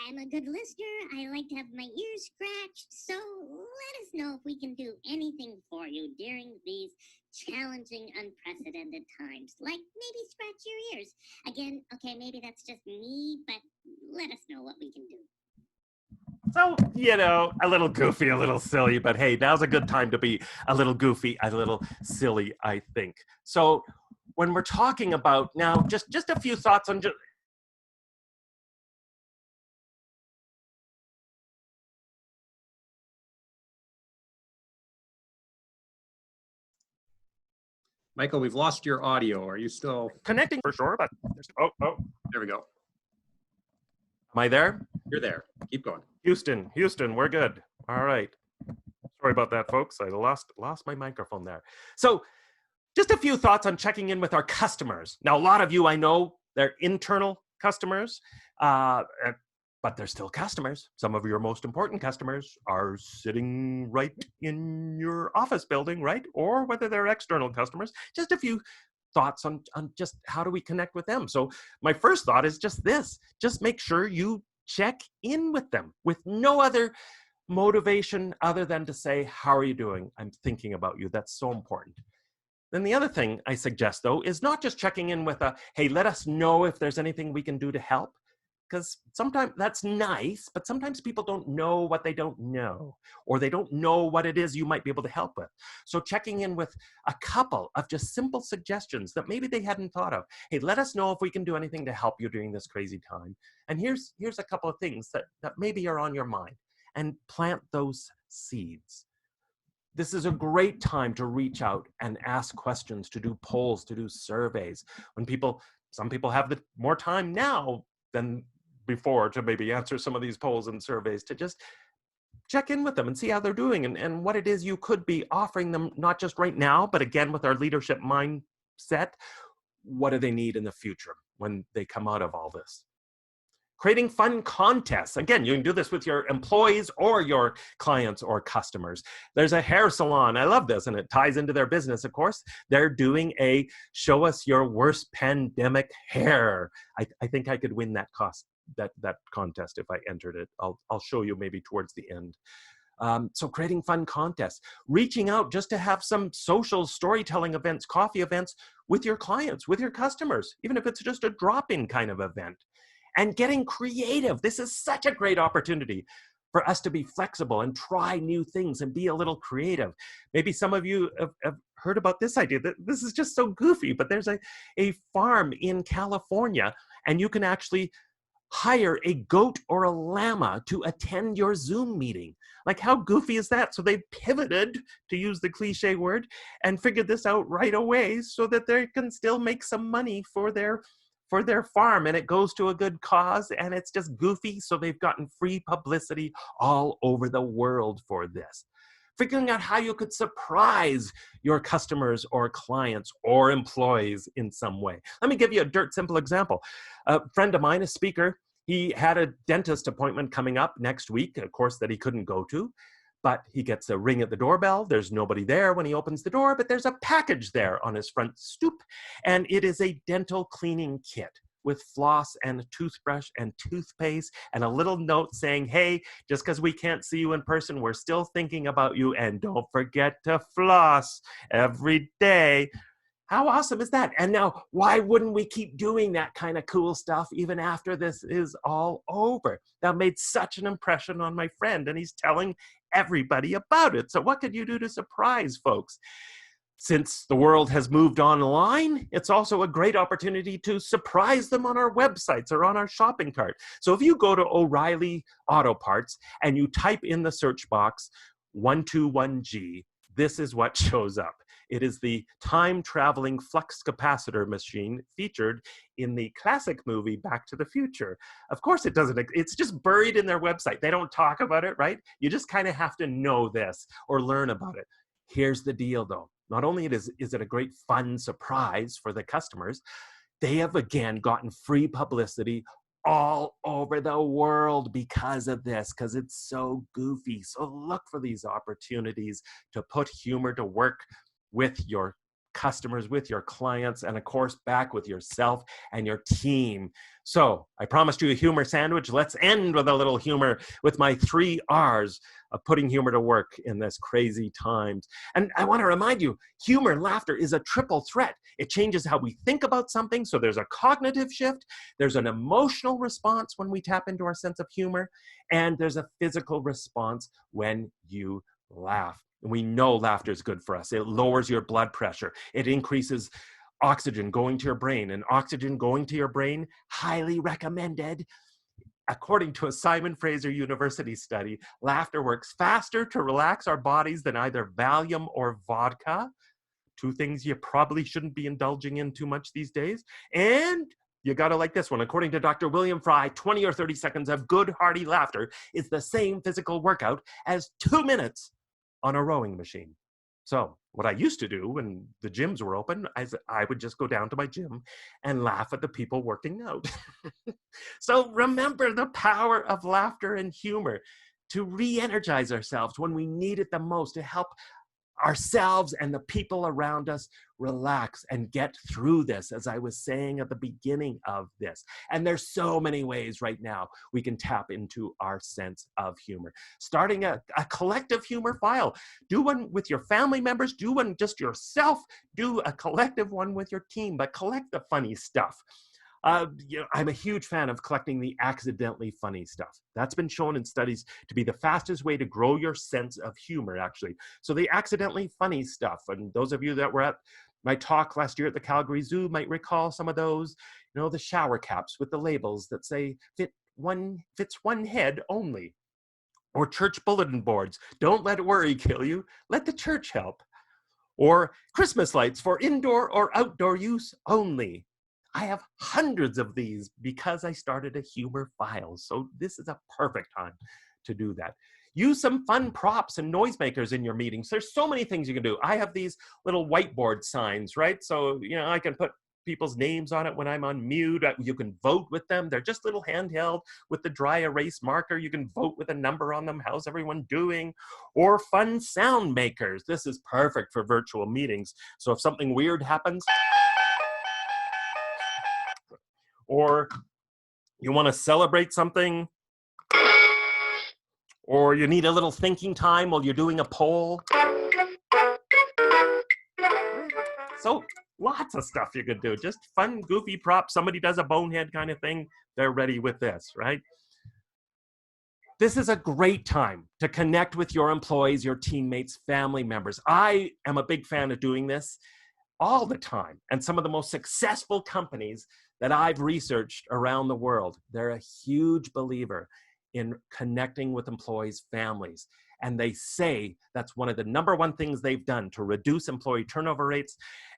I'm a good listener, I like to have my ears scratched. So let us know if we can do anything for you during these challenging, unprecedented times. Like maybe scratch your ears. Again, okay, maybe that's just me, but let us know what we can do. So, a little goofy, a little silly, but hey, now's a good time to be a little goofy, a little silly, I think. So, when we're talking about now, just a few thoughts on Michael, we've lost your audio. Are you still connecting for sure, but there we go. Am I there? You're there. Keep going. Houston, we're good. All right. Sorry about that, folks. I lost my microphone there. So, just a few thoughts on checking in with our customers. Now, a lot of you, I know, they're internal customers, but they're still customers. Some of your most important customers are sitting right in your office building, right? Or whether they're external customers. Just a few thoughts on just how do we connect with them. So my first thought is just this. Just make sure you check in with them with no other motivation other than to say, how are you doing? I'm thinking about you. That's so important. Then the other thing I suggest, though, is not just checking in with hey, let us know if there's anything we can do to help. Because sometimes that's nice, but sometimes people don't know what they don't know, or they don't know what it is you might be able to help with. So checking in with a couple of just simple suggestions that maybe they hadn't thought of. Hey, let us know if we can do anything to help you during this crazy time. And here's a couple of things that maybe are on your mind, and plant those seeds. This is a great time to reach out and ask questions, to do polls, to do surveys. Some people have more time now than before to maybe answer some of these polls and surveys, to just check in with them and see how they're doing and what it is you could be offering them, not just right now, but again, with our leadership mindset, what do they need in the future when they come out of all this? Creating fun contests. Again, you can do this with your employees or your clients or customers. There's a hair salon. I love this, and it ties into their business, of course. They're doing a show us your worst pandemic hair. I think I could win that contest if I entered it. I'll show you maybe towards the end. So creating fun contests, reaching out just to have some social storytelling events, coffee events with your clients, with your customers, even if it's just a drop-in kind of event. And getting creative. This is such a great opportunity for us to be flexible and try new things and be a little creative. Maybe some of you have heard about this idea. This is just so goofy, but there's a farm in California, and you can actually hire a goat or a llama to attend your Zoom meeting. Like, how goofy is that? So they pivoted, to use the cliche word, and figured this out right away so that they can still make some money for their farm, and it goes to a good cause, and it's just goofy, so they've gotten free publicity all over the world for this. Figuring out how you could surprise your customers or clients or employees in some way. Let me give you a dirt simple example. A friend of mine, a speaker, he had a dentist appointment coming up next week, of course, that he couldn't go to. But he gets a ring at the doorbell. There's nobody there when he opens the door, but there's a package there on his front stoop. And it is a dental cleaning kit with floss and a toothbrush and toothpaste and a little note saying, hey, just because we can't see you in person, we're still thinking about you. And don't forget to floss every day. How awesome is that? And now, why wouldn't we keep doing that kind of cool stuff even after this is all over? That made such an impression on my friend, and he's telling everybody about it. So what could you do to surprise folks? Since the world has moved online, it's also a great opportunity to surprise them on our websites or on our shopping cart. So if you go to O'Reilly Auto Parts and you type in the search box 121G, this is what shows up. It is the time-traveling flux capacitor machine featured in the classic movie Back to the Future. Of course it doesn't, it's just buried in their website. They don't talk about it, right? You just kind of have to know this or learn about it. Here's the deal though. Not only is it a great fun surprise for the customers, they have again gotten free publicity all over the world because of this, because it's so goofy. So look for these opportunities to put humor to work with your customers, with your clients, and of course, back with yourself and your team. So I promised you a humor sandwich. Let's end with a little humor with my 3 R's of putting humor to work in this crazy times. And I want to remind you, humor and laughter is a triple threat. It changes how we think about something. So there's a cognitive shift, there's an emotional response when we tap into our sense of humor, and there's a physical response when you laugh. We know laughter is good for us. It lowers your blood pressure. It increases oxygen going to your brain, and oxygen going to your brain, highly recommended. According to a Simon Fraser University study, laughter works faster to relax our bodies than either Valium or vodka. 2 things you probably shouldn't be indulging in too much these days. And you gotta like this one. According to Dr. William Fry, 20 or 30 seconds of good, hearty laughter is the same physical workout as 2 minutes on a rowing machine. So what I used to do when the gyms were open, I would just go down to my gym and laugh at the people working out. So remember the power of laughter and humor to re-energize ourselves when we need it the most, to help ourselves and the people around us relax and get through this, as I was saying at the beginning of this. And there's so many ways right now we can tap into our sense of humor. Starting a collective humor file. Do one with your family members, do one just yourself, do a collective one with your team, but collect the funny stuff. I'm a huge fan of collecting the accidentally funny stuff. That's been shown in studies to be the fastest way to grow your sense of humor, actually. So the accidentally funny stuff, and those of you that were at my talk last year at the Calgary Zoo might recall some of those, the shower caps with the labels that say fits one head only. Or church bulletin boards, don't let worry kill you, let the church help. Or Christmas lights for indoor or outdoor use only. I have hundreds of these because I started a humor file. So this is a perfect time to do that. Use some fun props and noisemakers in your meetings. There's so many things you can do. I have these little whiteboard signs, right? So, I can put people's names on it when I'm on mute. You can vote with them. They're just little handheld with the dry erase marker. You can vote with a number on them. How's everyone doing? Or fun sound makers. This is perfect for virtual meetings. So if something weird happens, or you want to celebrate something, or you need a little thinking time while you're doing a poll. So lots of stuff you could do. Just fun, goofy props. Somebody does a bonehead kind of thing, they're ready with this, right? This is a great time to connect with your employees, your teammates, family members. I am a big fan of doing this all the time. And some of the most successful companies that I've researched around the world, they're a huge believer in connecting with employees' families. And they say that's one of the #1 things they've done to reduce employee turnover rates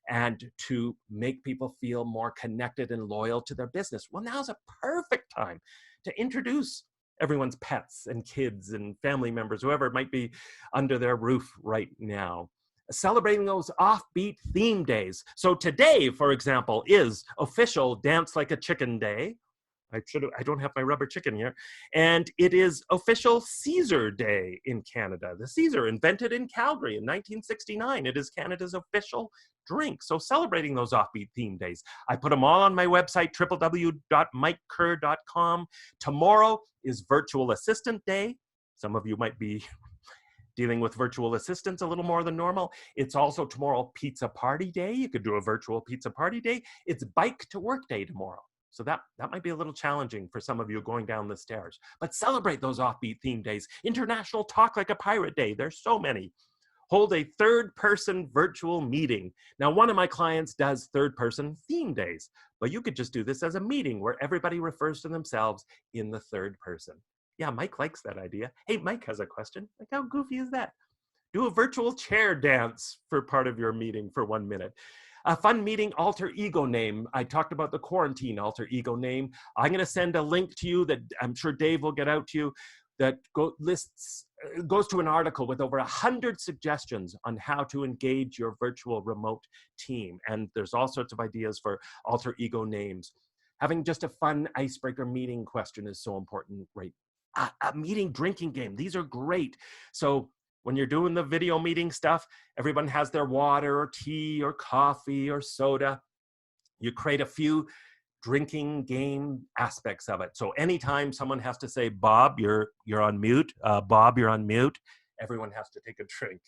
and to make people feel more connected and loyal to their business. Well, now's a perfect time to introduce everyone's pets and kids and family members, whoever might be under their roof right now. Celebrating those offbeat theme days. So today, for example, is official Dance Like a Chicken Day. I don't have my rubber chicken here. And it is official Caesar Day in Canada. The Caesar, invented in Calgary in 1969. It is Canada's official drink. So celebrating those offbeat theme days. I put them all on my website, www.mikekerr.com. Tomorrow is Virtual Assistant Day. Some of you might be dealing with virtual assistants a little more than normal. It's also tomorrow Pizza Party Day. You could do a virtual pizza party day. It's Bike to Work Day tomorrow. So that might be a little challenging for some of you going down the stairs. But celebrate those offbeat theme days. International Talk Like a Pirate Day. There's so many. Hold a third-person virtual meeting. Now, one of my clients does third-person theme days, but you could just do this as a meeting where everybody refers to themselves in the third person. Yeah, Mike likes that idea. Hey, Mike has a question. Like, how goofy is that? Do a virtual chair dance for part of your meeting for 1 minute. A fun meeting alter ego name. I talked about the quarantine alter ego name. I'm going to send a link to you that I'm sure Dave will get out to you that goes to an article with over 100 suggestions on how to engage your virtual remote team. And there's all sorts of ideas for alter ego names. Having just a fun icebreaker meeting question is so important, right? A meeting drinking game, these are great. So when you're doing the video meeting stuff, everyone has their water or tea or coffee or soda. You create a few drinking game aspects of it. So anytime someone has to say, Bob, you're on mute, Bob, you're on mute, everyone has to take a drink.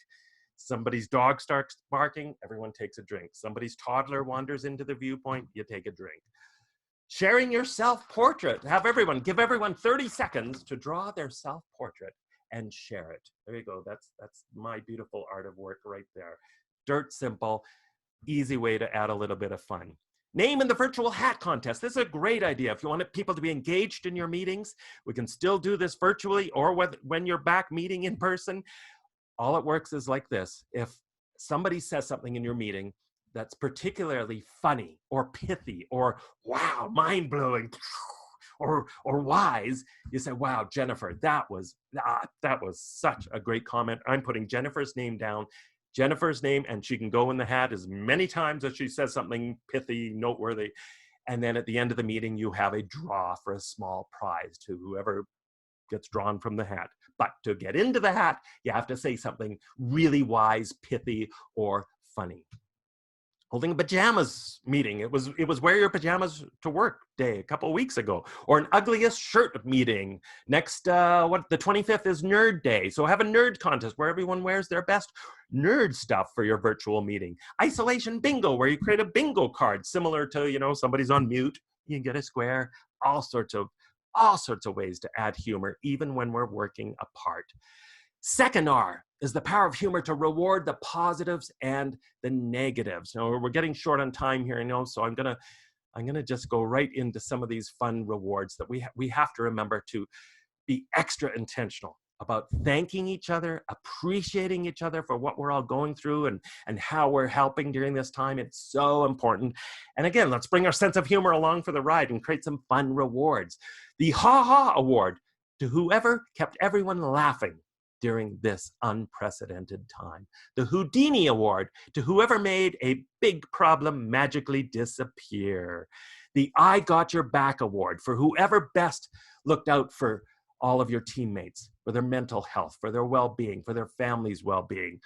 Somebody's dog starts barking, everyone takes a drink. Somebody's toddler wanders into the viewpoint, you take a drink. Sharing your self-portrait. Give everyone 30 seconds to draw their self-portrait and share it. There you go. That's my beautiful art of work right there. Dirt simple, easy way to add a little bit of fun. Name in the virtual hat contest. This is a great idea. If you want people to be engaged in your meetings, we can still do this virtually or when you're back meeting in person. All it works is like this. If somebody says something in your meeting that's particularly funny or pithy or wow, mind-blowing or wise, you say, wow, Jennifer, that was such a great comment. I'm putting Jennifer's name down. Jennifer's name, and she can go in the hat as many times as she says something pithy, noteworthy. And then at the end of the meeting, you have a draw for a small prize to whoever gets drawn from the hat. But to get into the hat, you have to say something really wise, pithy, or funny. Holding a pajamas meeting. It was wear your pajamas to work day a couple of weeks ago. Or an ugliest shirt meeting. Next, the 25th is nerd day. So have a nerd contest where everyone wears their best nerd stuff for your virtual meeting. Isolation bingo, where you create a bingo card similar to, somebody's on mute. You can get a square. All sorts of ways to add humor, even when we're working apart. Second R is the power of humor to reward the positives and the negatives. Now we're getting short on time here, so I'm gonna just go right into some of these fun rewards that we have to remember to be extra intentional about thanking each other, appreciating each other for what we're all going through and how we're helping during this time. It's so important. And again, let's bring our sense of humor along for the ride and create some fun rewards. The Ha Ha Award to whoever kept everyone laughing during this unprecedented time. The Houdini Award to whoever made a big problem magically disappear. The I Got Your Back Award for whoever best looked out for all of your teammates, for their mental health, for their well-being, for their family's well-being.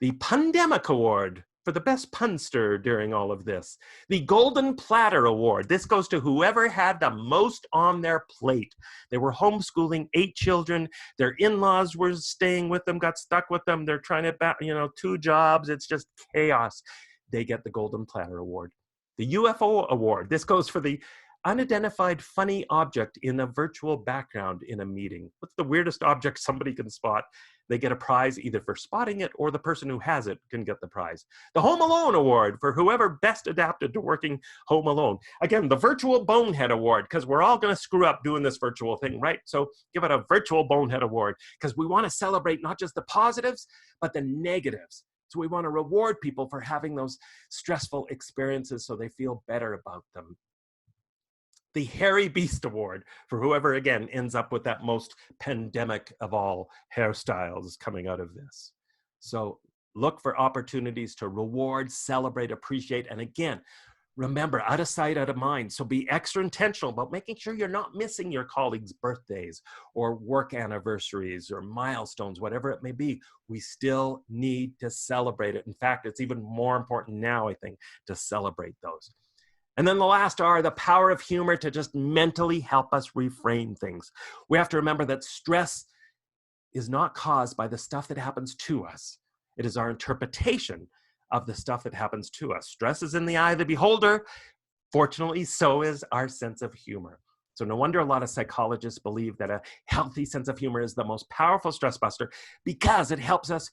The Pundemic Award for the best punster during all of this. The Golden Platter Award. This goes to whoever had the most on their plate. They were homeschooling 8 children. Their in-laws were staying with them, got stuck with them. They're trying to, 2 jobs. It's just chaos. They get the Golden Platter Award. The UFO Award. This goes for the unidentified funny object in a virtual background in a meeting. What's the weirdest object somebody can spot? They get a prize either for spotting it or the person who has it can get the prize. The Home Alone Award for whoever best adapted to working home alone. Again, the Virtual Bonehead Award, because we're all going to screw up doing this virtual thing, right? So give it a Virtual Bonehead Award because we want to celebrate not just the positives, but the negatives. So we want to reward people for having those stressful experiences so they feel better about them. The Hairy Beast Award for whoever, again, ends up with that most pandemic of all hairstyles coming out of this. So look for opportunities to reward, celebrate, appreciate, and again, remember, out of sight, out of mind. So be extra intentional about making sure you're not missing your colleagues' birthdays or work anniversaries or milestones, whatever it may be. We still need to celebrate it. In fact, it's even more important now, I think, to celebrate those. And then the last R, the power of humor to just mentally help us reframe things. We have to remember that stress is not caused by the stuff that happens to us. It is our interpretation of the stuff that happens to us. Stress is in the eye of the beholder. Fortunately, so is our sense of humor. So no wonder a lot of psychologists believe that a healthy sense of humor is the most powerful stress buster because it helps us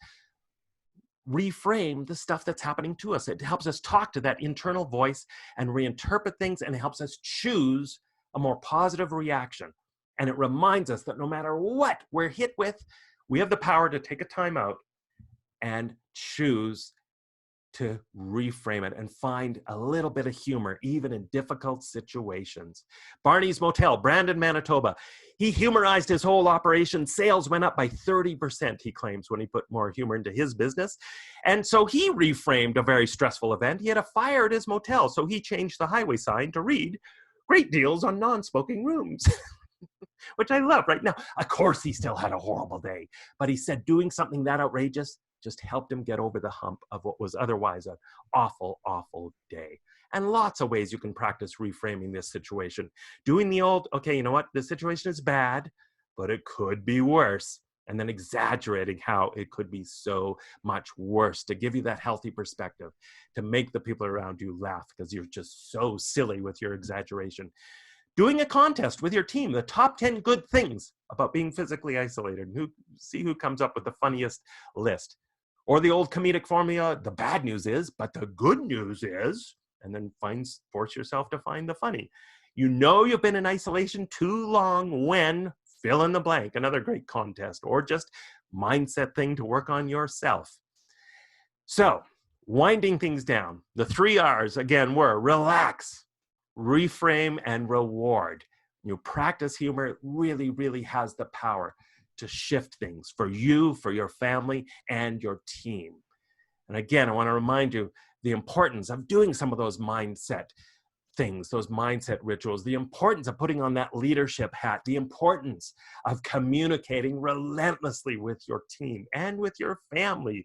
reframe the stuff that's happening to us. It helps us talk to that internal voice and reinterpret things, and it helps us choose a more positive reaction. And it reminds us that no matter what we're hit with, we have the power to take a time out and choose to reframe it and find a little bit of humor, even in difficult situations. Barney's Motel, Brandon, Manitoba. He humorized his whole operation. Sales went up by 30%, he claims, when he put more humor into his business. And so he reframed a very stressful event. He had a fire at his motel, so he changed the highway sign to read, great deals on non-smoking rooms. Which I love right now. Of course, he still had a horrible day, but he said doing something that outrageous just helped him get over the hump of what was otherwise an awful, awful day. And lots of ways you can practice reframing this situation. Doing the old, okay, you know what? The situation is bad, but it could be worse. And then exaggerating how it could be so much worse to give you that healthy perspective, to make the people around you laugh because you're just so silly with your exaggeration. Doing a contest with your team, the top 10 good things about being physically isolated, and see who comes up with the funniest list. Or the old comedic formula, the bad news is, but the good news is, and then force yourself to find the funny. You know you've been in isolation too long when, fill in the blank, another great contest, or just mindset thing to work on yourself. So, winding things down, the 3 R's again were relax, reframe, and reward. You practice humor really, really has the power to shift things for you, for your family, and your team. And again, I want to remind you the importance of doing some of those mindset things, those mindset rituals, the importance of putting on that leadership hat, the importance of communicating relentlessly with your team and with your family,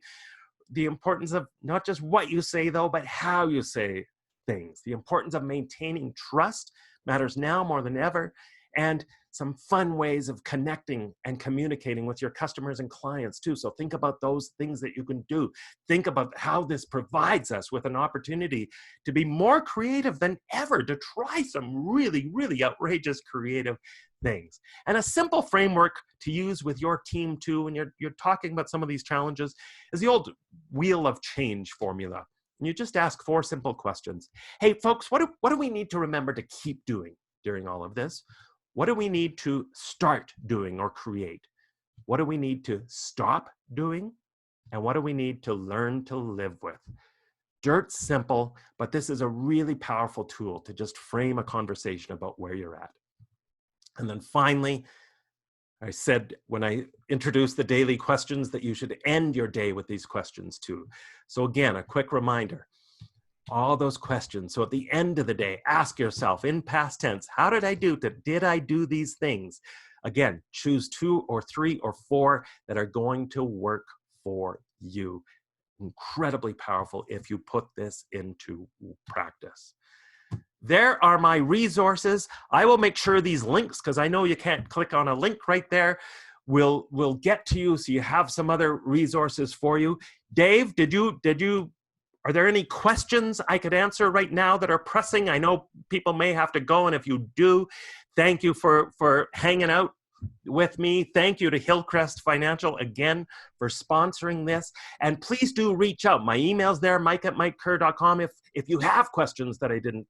the importance of not just what you say though, but how you say things. The importance of maintaining trust matters now more than ever, and some fun ways of connecting and communicating with your customers and clients too. So think about those things that you can do. Think about how this provides us with an opportunity to be more creative than ever, to try some really, really outrageous creative things. And a simple framework to use with your team too when you're talking about some of these challenges is the old wheel of change formula. And you just ask 4 simple questions. Hey, folks, what do we need to remember to keep doing during all of this? What do we need to start doing or create? What do we need to stop doing? And what do we need to learn to live with? Dirt simple, but this is a really powerful tool to just frame a conversation about where you're at. And then finally, I said when I introduced the daily questions that you should end your day with these questions too. So again, a quick reminder, all those questions. So at the end of the day, ask yourself in past tense, how did I do? Did I do these things? Again, choose 2 or 3 or 4 that are going to work for you. Incredibly powerful if you put this into practice. There are my resources. I will make sure these links, because I know you can't click on a link right there, will get to you so you have some other resources for you. Dave, are there any questions I could answer right now that are pressing? I know people may have to go, and if you do, thank you for hanging out with me. Thank you to Hillcrest Financial again for sponsoring this. And please do reach out. My email's there, mike@mikekerr.com, if you have questions that I didn't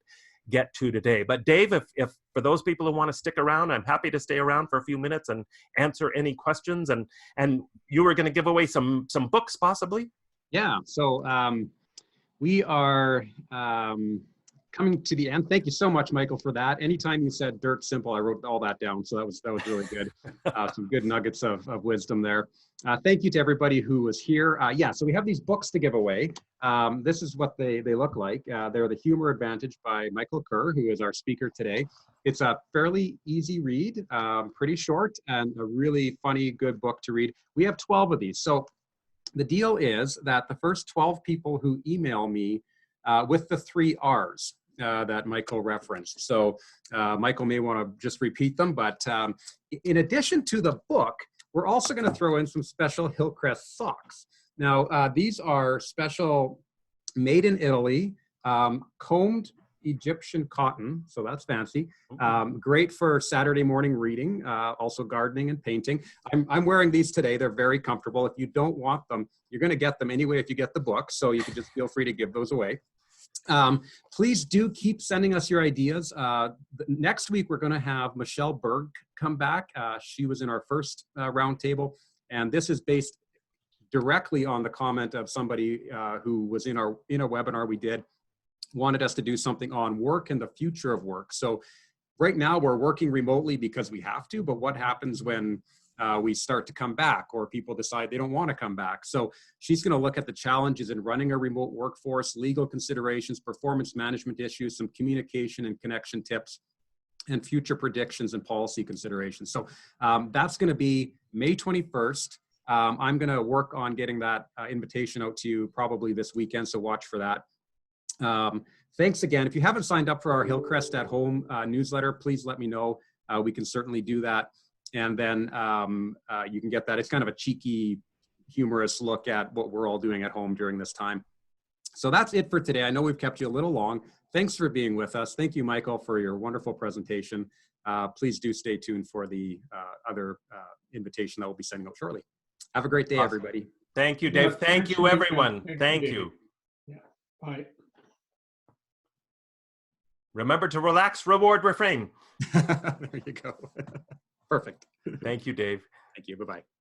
get to today. But Dave, if for those people who want to stick around, I'm happy to stay around for a few minutes and answer any questions. And you were going to give away some books possibly? Yeah, so we are coming to the end. Thank you so much, Michael, for that. Anytime you said dirt simple, I wrote all that down. So that was really good. Some good nuggets of wisdom there. Thank you to everybody who was here. Yeah, so we have these books to give away. This is what they look like. They're The Humor Advantage by Michael Kerr, who is our speaker today. It's a fairly easy read, pretty short, and a really funny, good book to read. We have 12 of these. So the deal is that the first 12 people who email me with the 3 R's that Michael referenced. So Michael may want to just repeat them, but in addition to the book, we're also going to throw in some special Hillcrest socks. Now, these are special, made in Italy, combed Egyptian cotton, so that's fancy. Great for Saturday morning reading, also gardening and painting. I'm wearing these today. They're very comfortable. If you don't want them, you're going to get them anyway if you get the book, so you can just feel free to give those away. Please do keep sending us your ideas. Next week, we're going to have Michelle Berg come back. She was in our first roundtable, and this is based directly on the comment of somebody who was in a webinar we did, wanted us to do something on work and the future of work. So right now we're working remotely because we have to, but what happens when we start to come back or people decide they don't want to come back? So she's going to look at the challenges in running a remote workforce, legal considerations, performance management issues, some communication and connection tips. and future predictions and policy considerations. So that's going to be May 21st. I'm going to work on getting that invitation out to you probably this weekend, so watch for that. Thanks again. If you haven't signed up for our Hillcrest at Home newsletter, please let me know. We can certainly do that. And then you can get that. It's kind of a cheeky, humorous look at what we're all doing at home during this time. So that's it for today. I know we've kept you a little long. Thanks for being with us. Thank you, Michael, for your wonderful presentation. Please do stay tuned for the other invitation that we'll be sending out shortly. Have a great day, Awesome. everybody. Thank you, Dave. Thank you, everyone. Thank you. Yeah. Bye. Remember to relax, reward, refrain. There you go. Perfect. Thank you, Dave. Thank you. Bye-bye.